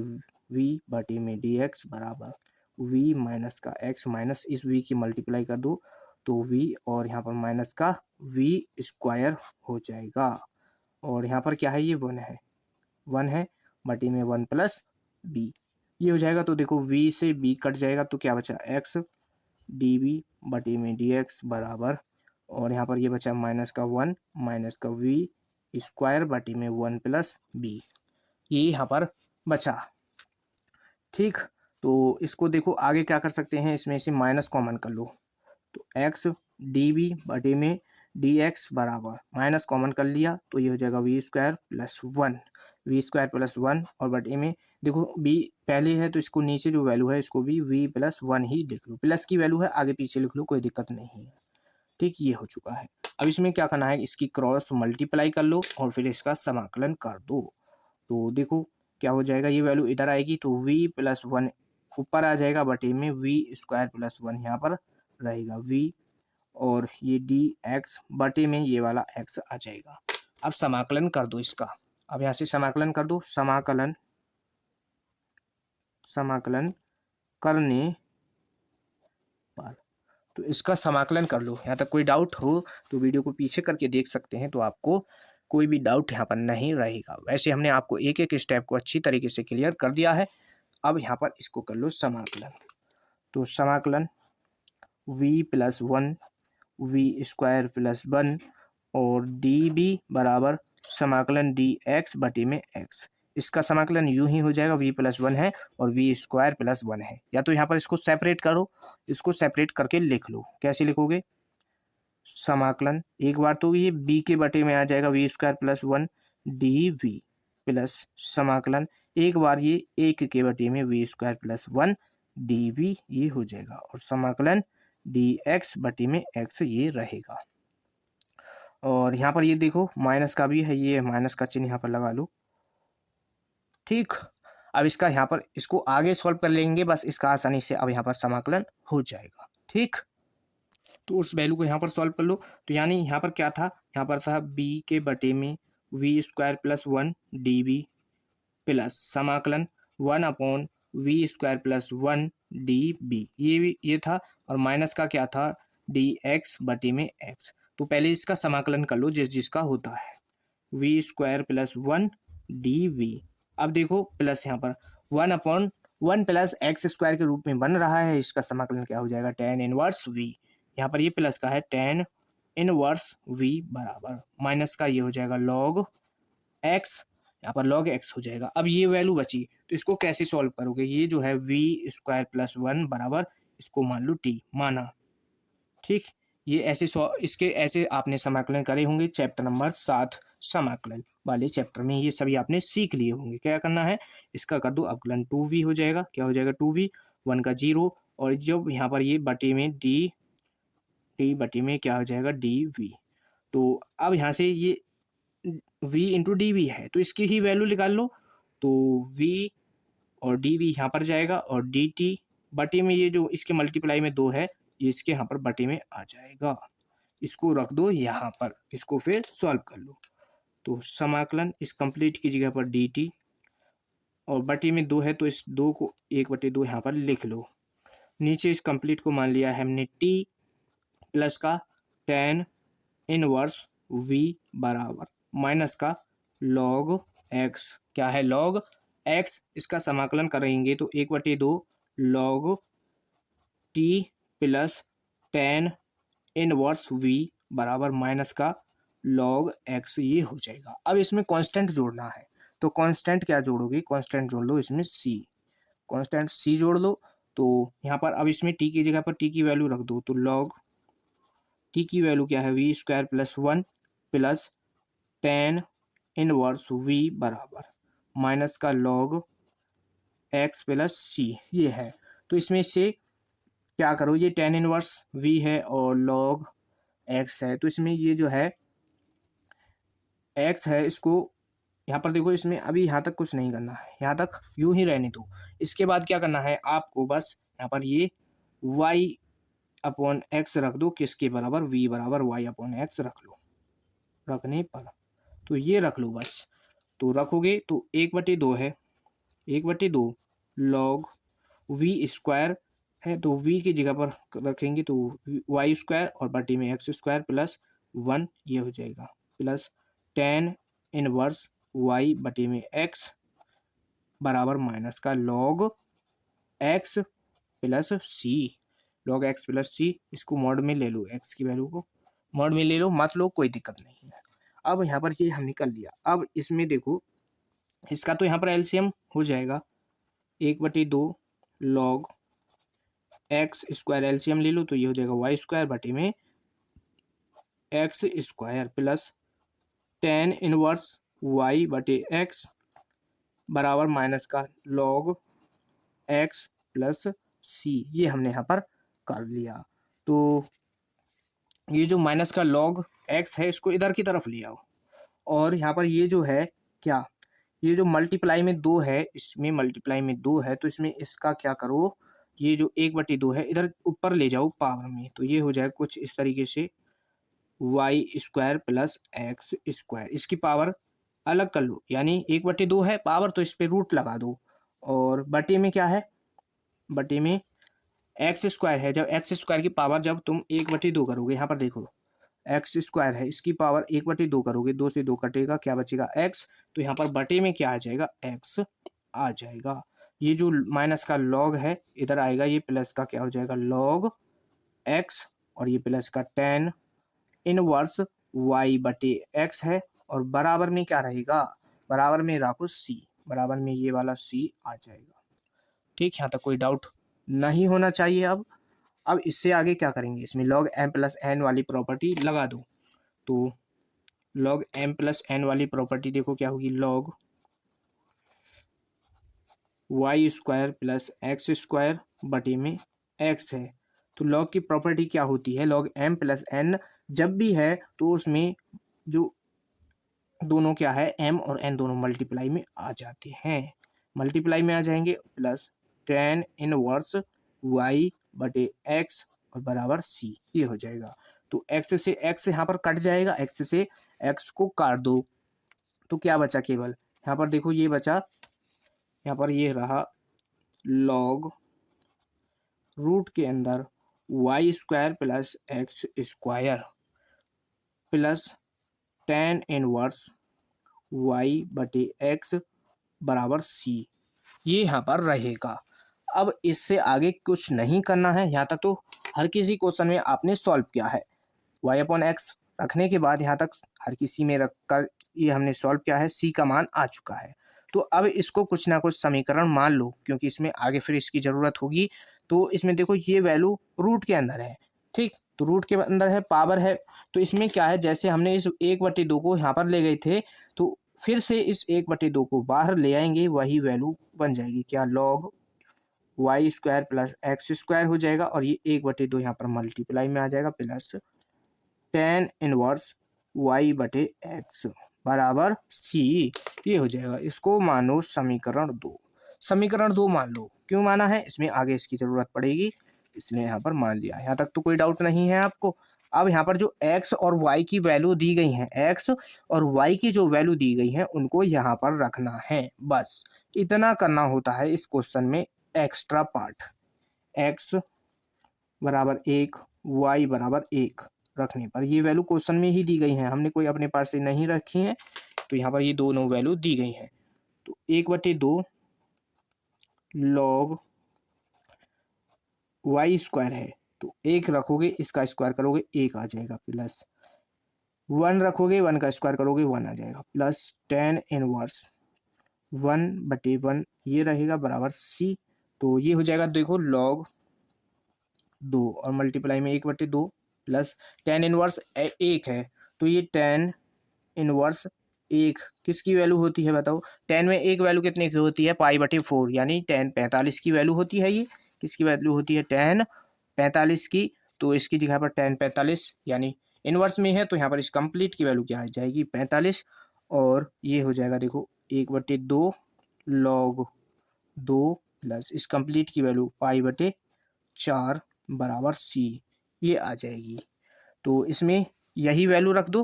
वी बटे में डी एक्स बराबर वी माइनस का एक्स माइनस इस वी की मल्टीप्लाई कर दो, तो वी और यहाँ पर माइनस का वी स्क्वायर हो जाएगा, और यहाँ पर क्या है, ये 1 है बटे में 1 प्लस बी, ये हो जाएगा। तो देखो v से b कट जाएगा, तो क्या बचा, x डी बी बटे में डी एक्स बराबर, और यहाँ पर ये बचा माइनस का 1 माइनस का वी स्क्वायर बटे में 1 प्लस बी, ये यहाँ पर बचा। ठीक, तो इसको देखो आगे क्या कर सकते हैं, इसमें से माइनस कॉमन कर लो, तो x डी बी बटे में डी एक्स बराबर माइनस कॉमन कर लिया, तो ये हो जाएगा वी स्क्वायर प्लस 1 और बटे में देखो b पहले है, तो इसको नीचे जो वैल्यू है इसको भी v प्लस 1 ही लिख लो, प्लस की वैल्यू है आगे पीछे लिख लो, कोई दिक्कत नहीं है। ठीक, ये हो चुका है। अब इसमें क्या करना है, इसकी क्रॉस मल्टीप्लाई कर लो और फिर इसका समाकलन कर दो। तो देखो क्या हो जाएगा, ये वैल्यू इधर आएगी, तो v प्लस 1 ऊपर आ जाएगा बटे में वी स्क्वायर प्लस 1 यहाँ पर रहेगा v, और ये डी एक्स बटे में ये वाला x आ जाएगा। अब समाकलन कर दो इसका, अब यहाँ से समाकलन कर दो, समाकलन करने पर, तो इसका समाकलन कर लो। यहाँ तक कोई डाउट हो तो वीडियो को पीछे करके देख सकते हैं, तो आपको कोई भी डाउट यहाँ पर नहीं रहेगा। वैसे हमने आपको एक एक स्टेप को अच्छी तरीके से क्लियर कर दिया है। अब यहाँ पर इसको कर लो समाकलन, तो समाकलन v plus 1 v square plus 1 और डी बी बराबर समाकलन डी एक्स बटे में एक्स, इसका समाकलन यूं ही हो जाएगा, v प्लस 1 है और v स्क्वायर प्लस 1 है। या तो यहाँ पर इसको सेपरेट करो, इसको सेपरेट करके लिख लो, कैसे लिखोगे, समाकलन एक बार तो ये b के बटे में आ जाएगा v square plus 1 d v plus समाकलन एक बार ये 1 के बटे में v square plus 1 d v, ये हो जाएगा, और समाकलन डी एक्स बटे में एक्स ये रहेगा। और यहाँ पर ये देखो माइनस का भी है, ये माइनस का चिन्ह यहाँ पर लगा लो। ठीक, अब इसका यहाँ पर इसको आगे सॉल्व कर लेंगे, बस इसका आसानी से अब यहाँ पर समाकलन हो जाएगा। ठीक, तो उस वैल्यू को यहाँ पर सॉल्व कर लो, तो यानी यहाँ पर क्या था, यहाँ पर था b के बटे में v square plus 1 d v plus समाकलन 1 upon v square plus 1 d v, ये था, और माइनस का क्या था, डी एक्स बटे में एक्स। तो पहले इसका समाकलन कर लो जिसका होता है, v square plus 1 d v. अब देखो प्लस यहाँ पर 1/1 प्लस एक्स स्क्वायर के रूप में बन रहा है, इसका समाकलन क्या हो जाएगा, टेन इनवर्स वी। यहाँ पर ये प्लस का है टेन इनवर्स वी बराबर माइनस का ये हो जाएगा लॉग एक्स, यहाँ पर लॉग एक्स हो जाएगा। अब ये वैल्यू बची तो इसको कैसे सॉल्व करोगे, ये जो है वी स्क्वायर प्लस 1 बराबर इसको मान लो टी माना, ठीक। ये ऐसे इसके ऐसे आपने समाकलन करे होंगे चैप्टर नंबर 7 समाकलन वाले चैप्टर में, ये सभी आपने सीख लिए होंगे। क्या करना है, इसका कर दो अवकलन, 2v हो जाएगा, क्या हो जाएगा 2v, 1 का 0, और जब यहाँ पर ये बटे में डी बटे में क्या हो जाएगा डी वी। तो अब यहाँ से ये v इंटू डी वी है तो इसकी ही वैल्यू निकाल लो, तो v और डी वी यहाँ पर जाएगा और डी टी बटे में ये जो इसके मल्टीप्लाई में 2 है ये इसके यहाँ पर बटे में आ जाएगा, इसको रख दो यहाँ पर, इसको फिर सॉल्व कर लो। तो समाकलन इस कंप्लीट की जगह पर डी टी और बटे में 2 है तो इस 2 को 1/2 यहाँ पर लिख लो। नीचे इस कंप्लीट को मान लिया है हमने टी प्लस का टेन इनवर्स वी बराबर माइनस का लॉग एक्स, क्या है लॉग एक्स, इसका समाकलन करेंगे तो 1/2 log t plus tan inverse v बराबर माइनस का लॉग एक्स, ये हो जाएगा। अब इसमें कांस्टेंट जोड़ना है तो कांस्टेंट क्या जोड़ोगे, कांस्टेंट जोड़ लो इसमें सी, कांस्टेंट सी जोड़ लो। तो यहाँ पर अब इसमें टी की जगह पर टी की वैल्यू रख दो, तो लॉग टी की वैल्यू क्या है v square plus 1 plus tan inverse v बराबर माइनस का लॉग एक्स प्लस सी, ये है। तो इसमें से क्या करो, ये टेन इनवर्स वी है और लॉग एक्स है, तो इसमें ये जो है एक्स है इसको यहाँ पर देखो, इसमें अभी यहाँ तक कुछ नहीं करना है, यहाँ तक यूं ही रहने दो। इसके बाद क्या करना है आपको, बस यहाँ पर ये y अपॉन एक्स रख दो, किसके बराबर, v बराबर y अपॉन एक्स रख लो, रखने पर तो ये रख लो बस। तो रखोगे तो 1/2 है, 1/2 लॉग वी स्क्वायर है, तो v की जगह पर रखेंगे तो वाई स्क्वायर और बटे में एक्स स्क्वायर प्लस 1 ये हो जाएगा, प्लस टेन इनवर्स वाई बटे में एक्स बराबर माइनस का लॉग एक्स प्लस सी, लॉग एक्स प्लस सी, इसको मॉड में ले लो, एक्स की वैल्यू को मॉड में ले लो, मत लो कोई दिक्कत नहीं है। अब यहाँ पर ये हमने कर लिया, अब इसमें देखो इसका तो यहाँ पर एलसीएम हो जाएगा 1/2 लॉग एक्स स्क्वायर, एलसीएम ले लो तो ये हो जाएगा वाई स्क्वायर बटे में x square plus tan inverse y बटे एक्स बराबर माइनस का लॉग एक्स प्लस सी, ये हमने यहाँ पर कर लिया। तो ये जो माइनस का लॉग एक्स है इसको इधर की तरफ ले आओ, और यहाँ पर ये जो है क्या, ये जो मल्टीप्लाई में 2 है, इसमें मल्टीप्लाई में 2 है तो इसमें इसका क्या करो, ये जो 1/2 है इधर ऊपर ले जाओ पावर में, तो ये हो जाएगा कुछ इस तरीके से y square plus x square, इसकी पावर अलग कर लो, यानी 1/2 है पावर तो इस पर रूट लगा दो, और बटे में क्या है, बटे में एक्स स्क्वायर है, जब एक्स स्क्वायर की पावर जब तुम 1/2 करोगे, यहाँ पर देखो एक्स स्क्वायर है, इसकी पावर 1/2 करोगे, 2 से 2 कटेगा, क्या बचेगा एक्स, तो यहाँ पर बटे में क्या आ जाएगा एक्स आ जाएगा। ये जो माइनस का लॉग है इधर आएगा, ये प्लस का क्या हो जाएगा लॉग एक्स, और ये प्लस का टेन इनवर्स वाई बटे एक्स है, और बराबर में क्या रहेगा, बराबर में रखो सी, बराबर में ये वाला सी आ जाएगा। ठीक, यहाँ तक कोई डाउट नहीं होना चाहिए। अब इससे आगे क्या करेंगे, इसमें लॉग एम प्लस एन वाली प्रॉपर्टी लगा दो, तो लॉग एम प्लस एन वाली प्रॉपर्टी देखो क्या होगी, log y square plus x square बटे में एक्स है, तो लॉग की प्रॉपर्टी क्या होती है, लॉग एम प्लस एन जब भी है तो उसमें जो दोनों क्या है, एम और एन दोनों मल्टीप्लाई में आ जाते हैं, मल्टीप्लाई में आ जाएंगे, प्लस टेन इनवर्स वाई बटे एक्स और बराबर सी, ये हो जाएगा। तो एक्स यहाँ पर कट जाएगा, एक्स से एक्स को काट दो तो क्या बचा, केवल यहाँ पर देखो ये बचा, यहाँ पर ये रहा लॉग रूट के अंदर y square plus x square plus tan inverse y बटे एक्स बराबर सी, ये यहाँ पर रहेगा। अब इससे आगे कुछ नहीं करना है, यहाँ तक तो हर किसी क्वेश्चन में आपने सॉल्व किया है। वाई अपॉन एक्स रखने के बाद यहाँ तक हर किसी में रख कर ये हमने सॉल्व किया है, सी का मान आ चुका है। तो अब इसको कुछ ना कुछ समीकरण मान लो, क्योंकि इसमें आगे फिर इसकी ज़रूरत होगी। तो इसमें देखो ये वैल्यू रूट के अंदर है, ठीक, तो रूट के अंदर है, पावर है। तो इसमें क्या है, जैसे हमने इस 1/2 को यहाँ पर ले गए थे, तो फिर से इस 1/2 को बाहर ले आएंगे, वही वैल्यू बन जाएगी क्या, log y square plus x square हो जाएगा, और ये 1/2 यहाँ पर मल्टीप्लाई में आ जाएगा, प्लस tan इनवर्स वाई बटे एक्स बराबर सी, ये हो जाएगा। इसको मानो समीकरण 2। समीकरण 2 मान लो, क्यों माना है, इसमें आगे इसकी ज़रूरत पड़ेगी, इसलिए यहाँ पर मान लिया। यहाँ तक तो कोई डाउट नहीं है आपको। अब यहाँ पर जो x और y की वैल्यू दी गई हैं, x और y की जो वैल्यू दी गई हैं उनको यहाँ पर रखना है, बस इतना करना होता है इस क्वेश्चन में। एक्स्ट्रा पार्ट x बराबर 1 y बराबर 1 रखने पर ये वैल्यू क्वेश्चन में ही दी गई हैं, हमने कोई अपने पास से नहीं रखी हैं। तो यहाँ पर ये दोनों वैल्यू दी गई हैं। तो 1/2 लॉग वाई स्क्वायर है, तो 1 रखोगे इसका स्क्वायर करोगे 1 आ जाएगा, प्लस 1 रखोगे 1 का स्क्वायर करोगे 1 आ जाएगा, प्लस tan इनवर्स 1/1 ये रहेगा बराबर सी। तो ये हो जाएगा देखो लॉग 2 और मल्टीप्लाई में 1/2 प्लस tan इनवर्स 1 है, तो ये tan इनवर्स 1 किसकी वैल्यू होती है बताओ। tan में एक वैल्यू कितने की होती है, पाई/4, यानी tan 45 की वैल्यू होती है। ये किसकी वैल्यू होती है, tan 45 की। तो इसकी जगह पर tan 45 यानी इनवर्स में है, तो यहाँ पर इस कंप्लीट की वैल्यू क्या आ जाएगी, 45, और ये हो जाएगा देखो 1/2 लॉग 2 प्लस इस कंप्लीट की वैल्यू पाई/4 बराबर सी, ये आ जाएगी। तो इसमें यही वैल्यू रख दो,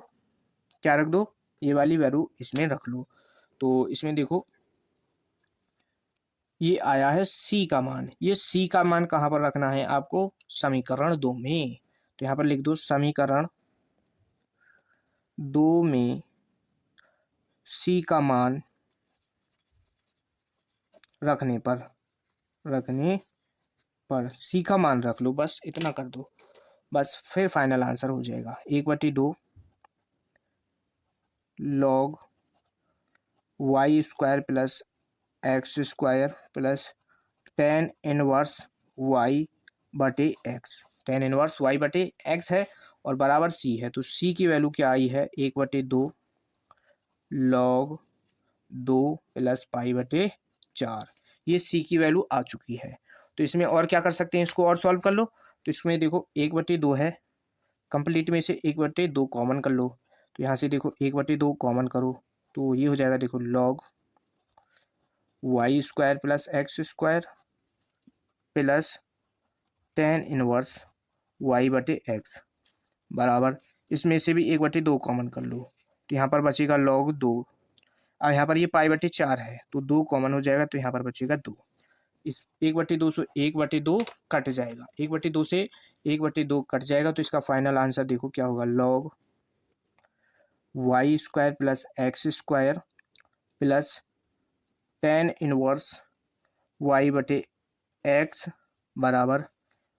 क्या रख दो, ये वाली वैल्यू इसमें रख लो। तो इसमें देखो ये आया है सी का मान, ये सी का मान कहाँ पर रखना है आपको, समीकरण 2 में। तो यहाँ पर लिख दो समीकरण 2 में सी का मान रखने पर सी का मान रख लो, बस इतना कर दो, बस फिर फाइनल आंसर हो जाएगा। 1/2 log y square plus x square plus tan inverse y बटे एक्स, tan इनवर्स वाई बटे एक्स है और बराबर सी है। तो सी की वैल्यू क्या आई है, 1/2 लॉग 2 प्लस पाई/4, ये सी की वैल्यू आ चुकी है। तो इसमें और क्या कर सकते हैं, इसको और सॉल्व कर लो। तो इसमें देखो 1/2 है, कंप्लीट में से 1/2 कॉमन कर लो। तो यहाँ से देखो 1/2 कॉमन करो, तो ये हो जाएगा देखो log y square plus x square plus tan inverse y बटे एक्स बराबर, इसमें से भी 1/2 कॉमन कर लो, तो यहाँ पर बचेगा log 2। अब यहाँ पर ये पाई/4 है, तो 2 कॉमन हो जाएगा, तो यहाँ पर बचेगा 2। इस 1/2 से 1/2 कट जाएगा, 1/2 से 1/2 कट जाएगा, तो इसका फाइनल आंसर देखो क्या होगा, log y square plus x square plus tan inverse y बटे एक्स बराबर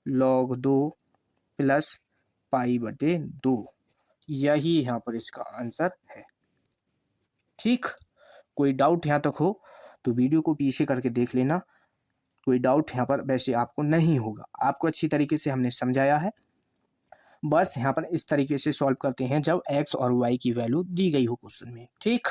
log 2 प्लस पाई/2, यही यहाँ पर इसका आंसर है। ठीक, कोई डाउट यहाँ तक हो तो वीडियो को पीछे करके देख लेना, कोई डाउट यहाँ पर वैसे आपको नहीं होगा, आपको अच्छी तरीके से हमने समझाया है। बस यहाँ पर इस तरीके से सॉल्व करते हैं जब x और y की वैल्यू दी गई हो क्वेश्चन में। ठीक,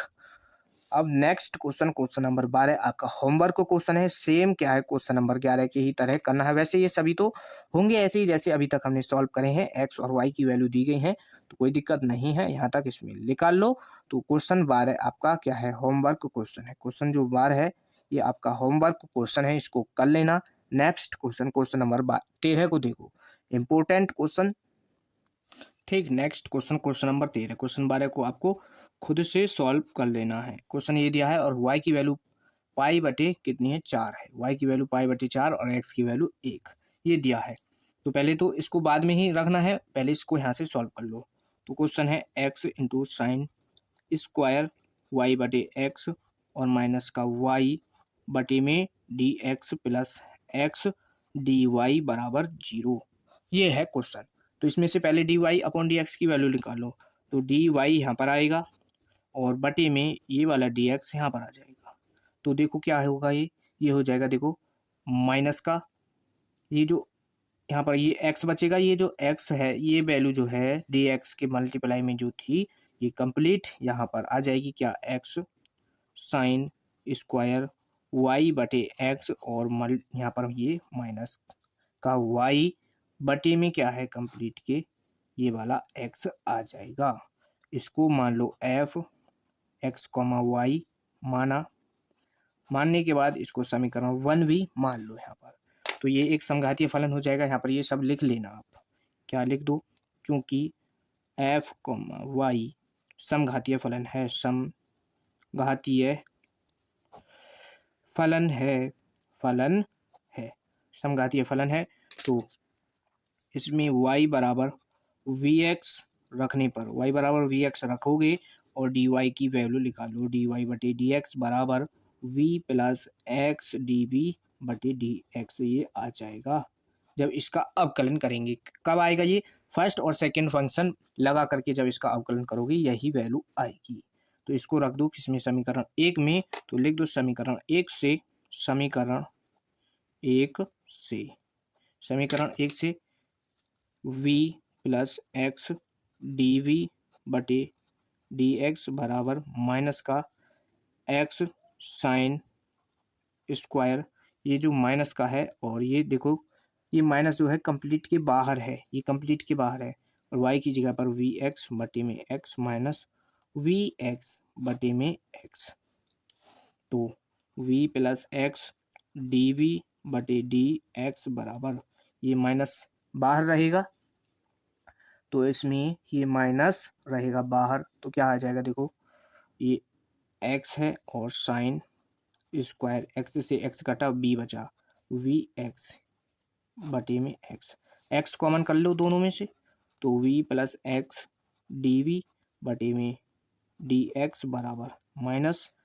अब नेक्स्ट क्वेश्चन नंबर 12 आपका होमवर्क क्वेश्चन है। सेम क्या है, क्वेश्चन नंबर 11 के ही तरह करना है। वैसे ये सभी तो होंगे ऐसे ही जैसे अभी तक हमने सॉल्व करे हैं, एक्स और वाई की वैल्यू दी गई है, तो कोई दिक्कत नहीं है, यहाँ तक इसमें निकाल लो। तो क्वेश्चन 12 आपका क्या है, होमवर्क क्वेश्चन है। क्वेश्चन जो 12 है ये आपका होमवर्क क्वेश्चन है, इसको कर लेना। नेक्स्ट क्वेश्चन नंबर 13 को देखो, इंपॉर्टेंट क्वेश्चन। ठीक, नेक्स्ट क्वेश्चन नंबर 13, क्वेश्चन 12 को आपको खुद से सॉल्व कर लेना है। क्वेश्चन ये दिया है और y की वैल्यू पाई/, कितनी है, 4 है। y की वैल्यू पाई/4 और x की वैल्यू 1 ये दिया है। तो पहले तो इसको बाद में ही रखना है, पहले इसको यहाँ से सॉल्व कर लो। तो क्वेश्चन है x into sine square y बटे एक्स और माइनस का वाई बटे में d x plus x d y बराबर 0। ये है क्वेश्चन। तो इसमें से पहले d y upon d x की वैल्यू निकालो। तो डी वाई यहाँ पर आएगा और बटे में ये वाला डी एक्स यहाँ पर आ जाएगा। तो देखो क्या होगा, ये हो जाएगा देखो माइनस का ये जो यहाँ पर ये एक्स बचेगा, ये जो एक्स है ये वैल्यू जो है डी एक्स के मल्टीप्लाई में जो थी ये कंप्लीट यहाँ पर आ जाएगी क्या, एक्स साइन स्क्वायर वाई बटे एक्स और यहाँ पर ये माइनस का वाई बटे में क्या है कंप्लीट के ये वाला एक्स आ जाएगा। इसको मान लो एफ एक्स कॉमा वाई मानने के बाद इसको समीकरण 1 भी मान लो यहाँ पर। तो ये एक समघातीय फलन हो जाएगा। यहाँ पर ये सब लिख लेना, आप क्या लिख दो, क्योंकि एफ कॉमा वाई समघातीय फलन है, समघातीय फलन है समघातीय फलन है। तो इसमें y बराबर वी एक्स रखने पर y बराबर वी एक्स रखोगे और डी वाई की वैल्यू निकालो, डी वाई बटे डी एक्स बराबर v plus x d v बटे डी एक्स ये आ जाएगा। जब इसका अवकलन करेंगे, कब आएगा ये, फर्स्ट और सेकंड फंक्शन लगा करके जब इसका अवकलन करोगे यही वैल्यू आएगी। तो इसको रख दो किसमें, समीकरण 1 में। तो लिख दो समीकरण 1 से v plus x d v बटे डी एक्स बराबर माइनस का एक्स साइन स्क्वायर, ये जो माइनस का है और ये देखो ये माइनस जो है कंप्लीट के बाहर है, ये कंप्लीट के बाहर है और y की जगह पर वी एक्स बटे में x माइनस वी एक्स बटे में x। तो v plus x d v बटे डी एक्स बराबर ये माइनस बाहर रहेगा, तो इसमें ये माइनस रहेगा बाहर, तो क्या आ जाएगा देखो ये x है और साइन स्क्वायर x से x कटा b बचा वी एक्स बटे में x कॉमन कर लो दोनों में से। तो v plus x d v बटे में डी एक्स बराबर माइनस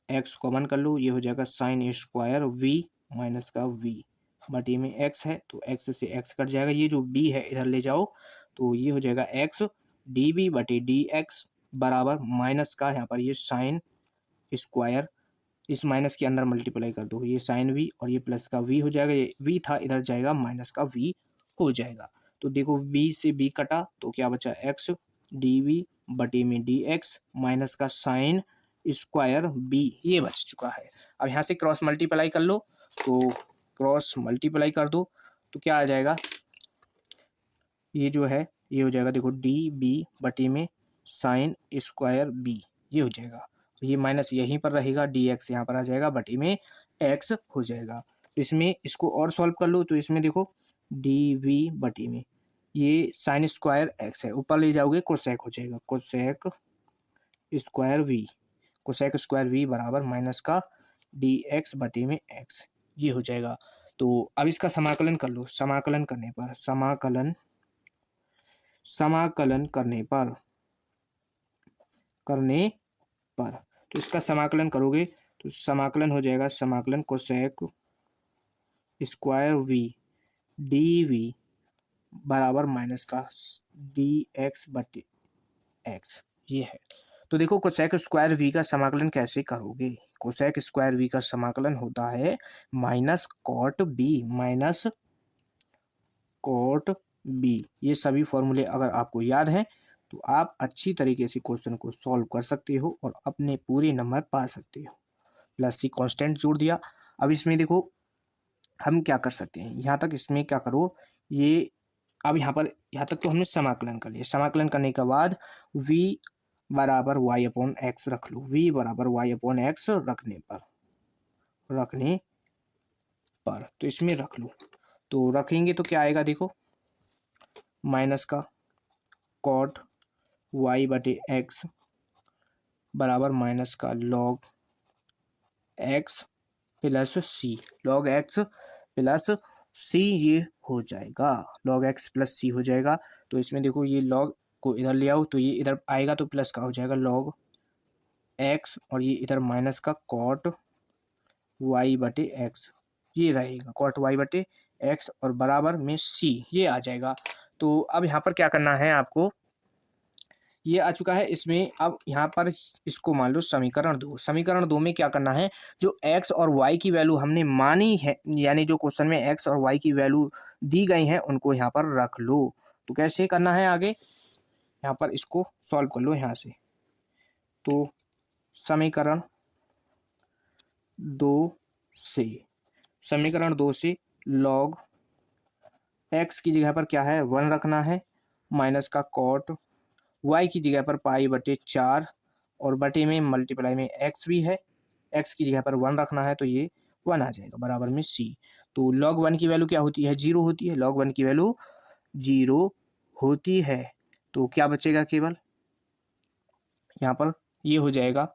x कॉमन कर लो, ये हो जाएगा साइन स्क्वायर v माइनस का v बटे में x है, तो x से x कट जाएगा, ये जो b है इधर ले जाओ, तो ये हो जाएगा x डी बी बटे डी एक्स बराबर माइनस का यहाँ पर ये साइन स्क्वायर, इस माइनस के अंदर मल्टीप्लाई कर दो, ये साइन वी और ये प्लस का वी हो जाएगा, ये वी था इधर जाएगा माइनस का वी हो जाएगा। तो देखो बी से बी कटा तो क्या बचा एक्स डी वी बटे में डी एक्स माइनस का साइन स्क्वायर बी, ये बच चुका है। अब यहाँ से क्रॉस मल्टीप्लाई कर लो, तो क्रॉस मल्टीप्लाई कर दो तो क्या आ जाएगा, ये जो है ये हो जाएगा देखो डी बी बटे में साइन स्क्वायर बी, ये हो जाएगा, ये माइनस यहीं पर रहेगा, डी एक्स यहाँ पर आ जाएगा बटे में एक्स हो जाएगा। इसमें इसको और सॉल्व कर लो, तो इसमें देखो डी वी बटे में ये साइन स्क्वायर एक्स है, ऊपर ले जाओगे कोसेक हो जाएगा, कोसेक स्क्वायर वी बराबर माइनस का डी एक्स बटे में एक्स, ये हो जाएगा। तो अब इसका समाकलन कर लो, समाकलन करने पर तो इसका समाकलन करोगे तो समाकलन हो जाएगा, समाकलन cosec square v d v बराबर माइनस का डी एक्स बटे एक्स, ये है। तो देखो कोसेक स्क्वायर वी का समाकलन कैसे करोगे, कोसेक स्क्वायर वी का समाकलन होता है माइनस कॉट बी, ये सभी फॉर्मूले अगर आपको याद हैं तो आप अच्छी तरीके से क्वेश्चन को सॉल्व कर सकते हो और अपने पूरे नंबर पा सकते हो। प्लस सी कांस्टेंट जोड़ दिया। अब इसमें देखो हम क्या कर सकते हैं, यहाँ तक इसमें क्या करो, ये अब यहाँ तक तो हमने समाकलन कर लिया, समाकलन करने के बाद v बराबर वाई अपॉन एक्स रख लो, v बराबर वाई अपॉन एक्स रखने पर तो इसमें रख लो, तो रखेंगे तो क्या आएगा देखो माइनस का कॉट वाई बटे एक्स बराबर माइनस का लॉग एक्स प्लस सी, लॉग एक्स प्लस सी ये हो जाएगा, लॉग एक्स प्लस सी हो जाएगा। तो इसमें देखो ये लॉग को इधर ले आओ तो ये इधर आएगा तो प्लस का हो जाएगा लॉग एक्स और ये इधर माइनस का कॉट वाई बटे एक्स, ये रहेगा कॉट वाई बटे एक्स और बराबर में सी, ये आ जाएगा। तो अब यहाँ पर क्या करना है आपको, ये आ चुका है इसमें। अब यहाँ पर इसको मान लो समीकरण दो। समीकरण दो में क्या करना है, जो एक्स और वाई की वैल्यू हमने मानी है, यानी जो क्वेश्चन में एक्स और वाई की वैल्यू दी गई हैं उनको यहाँ पर रख लो। तो कैसे करना है आगे, यहाँ पर इसको सॉल्व कर लो यहाँ से। तो समीकरण दो से, समीकरण दो से लॉग एक्स की जगह पर क्या है 1 रखना है, माइनस का कॉट वाई की जगह पर पाई बटे 4 और बटे में मल्टीप्लाई में एक्स भी है, एक्स की जगह पर 1 रखना है तो ये 1 आ जाएगा बराबर में सी। तो लॉग 1 की वैल्यू क्या होती है, 0 होती है। लॉग 1 की वैल्यू 0 होती है। तो क्या बचेगा, केवल यहाँ पर ये हो जाएगा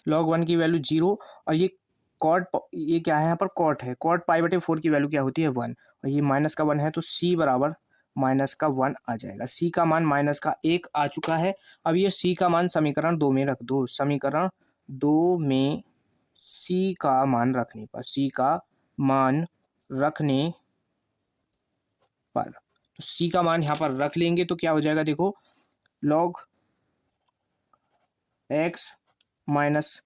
log 1 की वैल्यू 0 और ये कॉट, ये क्या है यहाँ पर कॉट है, कॉट पाई बटे 4 की वैल्यू क्या होती है 1 और ये माइनस का 1 है तो c बराबर माइनस का 1 आ जाएगा। c का मान माइनस का 1 आ चुका है। अब ये c का मान समीकरण 2 में रख दो। समीकरण 2 में c का मान रखने पर, c का मान रखने पर, तो c का मान यहाँ पर रख लेंगे तो क्या हो जाएगा, देखो log x minus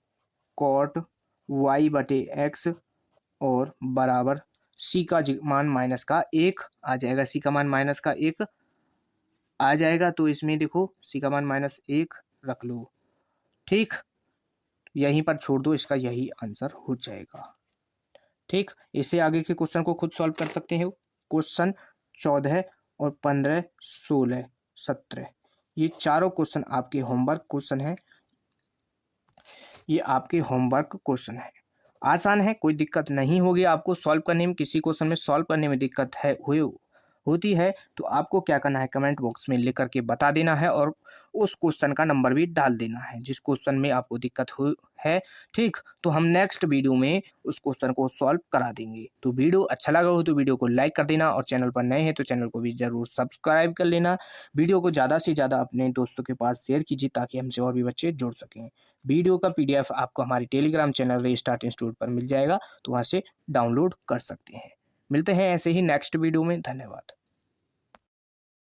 cot y बटे एक्स और बराबर सी का मान माइनस का 1 आ जाएगा। सी का मान माइनस का 1 आ जाएगा तो इसमें देखो सी का मान -1 रख लो, ठीक, यहीं पर छोड़ दो, इसका यही आंसर हो जाएगा। ठीक, इससे आगे के क्वेश्चन को खुद सॉल्व कर सकते हो। क्वेश्चन 14 और 15, 16, 17 ये चारों क्वेश्चन आपके होमवर्क क्वेश्चन है, ये आपके होमवर्क क्वेश्चन है। आसान है, कोई दिक्कत नहीं होगी आपको सॉल्व करने में। किसी क्वेश्चन में सॉल्व करने में दिक्कत है होती है तो आपको क्या करना है, कमेंट बॉक्स में लिख करके बता देना है और उस क्वेश्चन का नंबर भी डाल देना है जिस क्वेश्चन में आपको दिक्कत हो है। ठीक, तो हम नेक्स्ट वीडियो में उस क्वेश्चन को सॉल्व करा देंगे। तो वीडियो अच्छा लगा हो तो वीडियो को लाइक कर देना और चैनल पर नए हैं तो चैनल को भी जरूर सब्सक्राइब कर लेना। वीडियो को ज़्यादा से ज़्यादा अपने दोस्तों के पास शेयर कीजिए ताकि हमसे और भी बच्चे जुड़ सकें। वीडियो का PDF आपको हमारे टेलीग्राम चैनल रीस्टार्ट इंस्टीट्यूट पर मिल जाएगा, तो वहाँ से डाउनलोड कर सकते हैं। मिलते हैं ऐसे ही नेक्स्ट वीडियो में, धन्यवाद।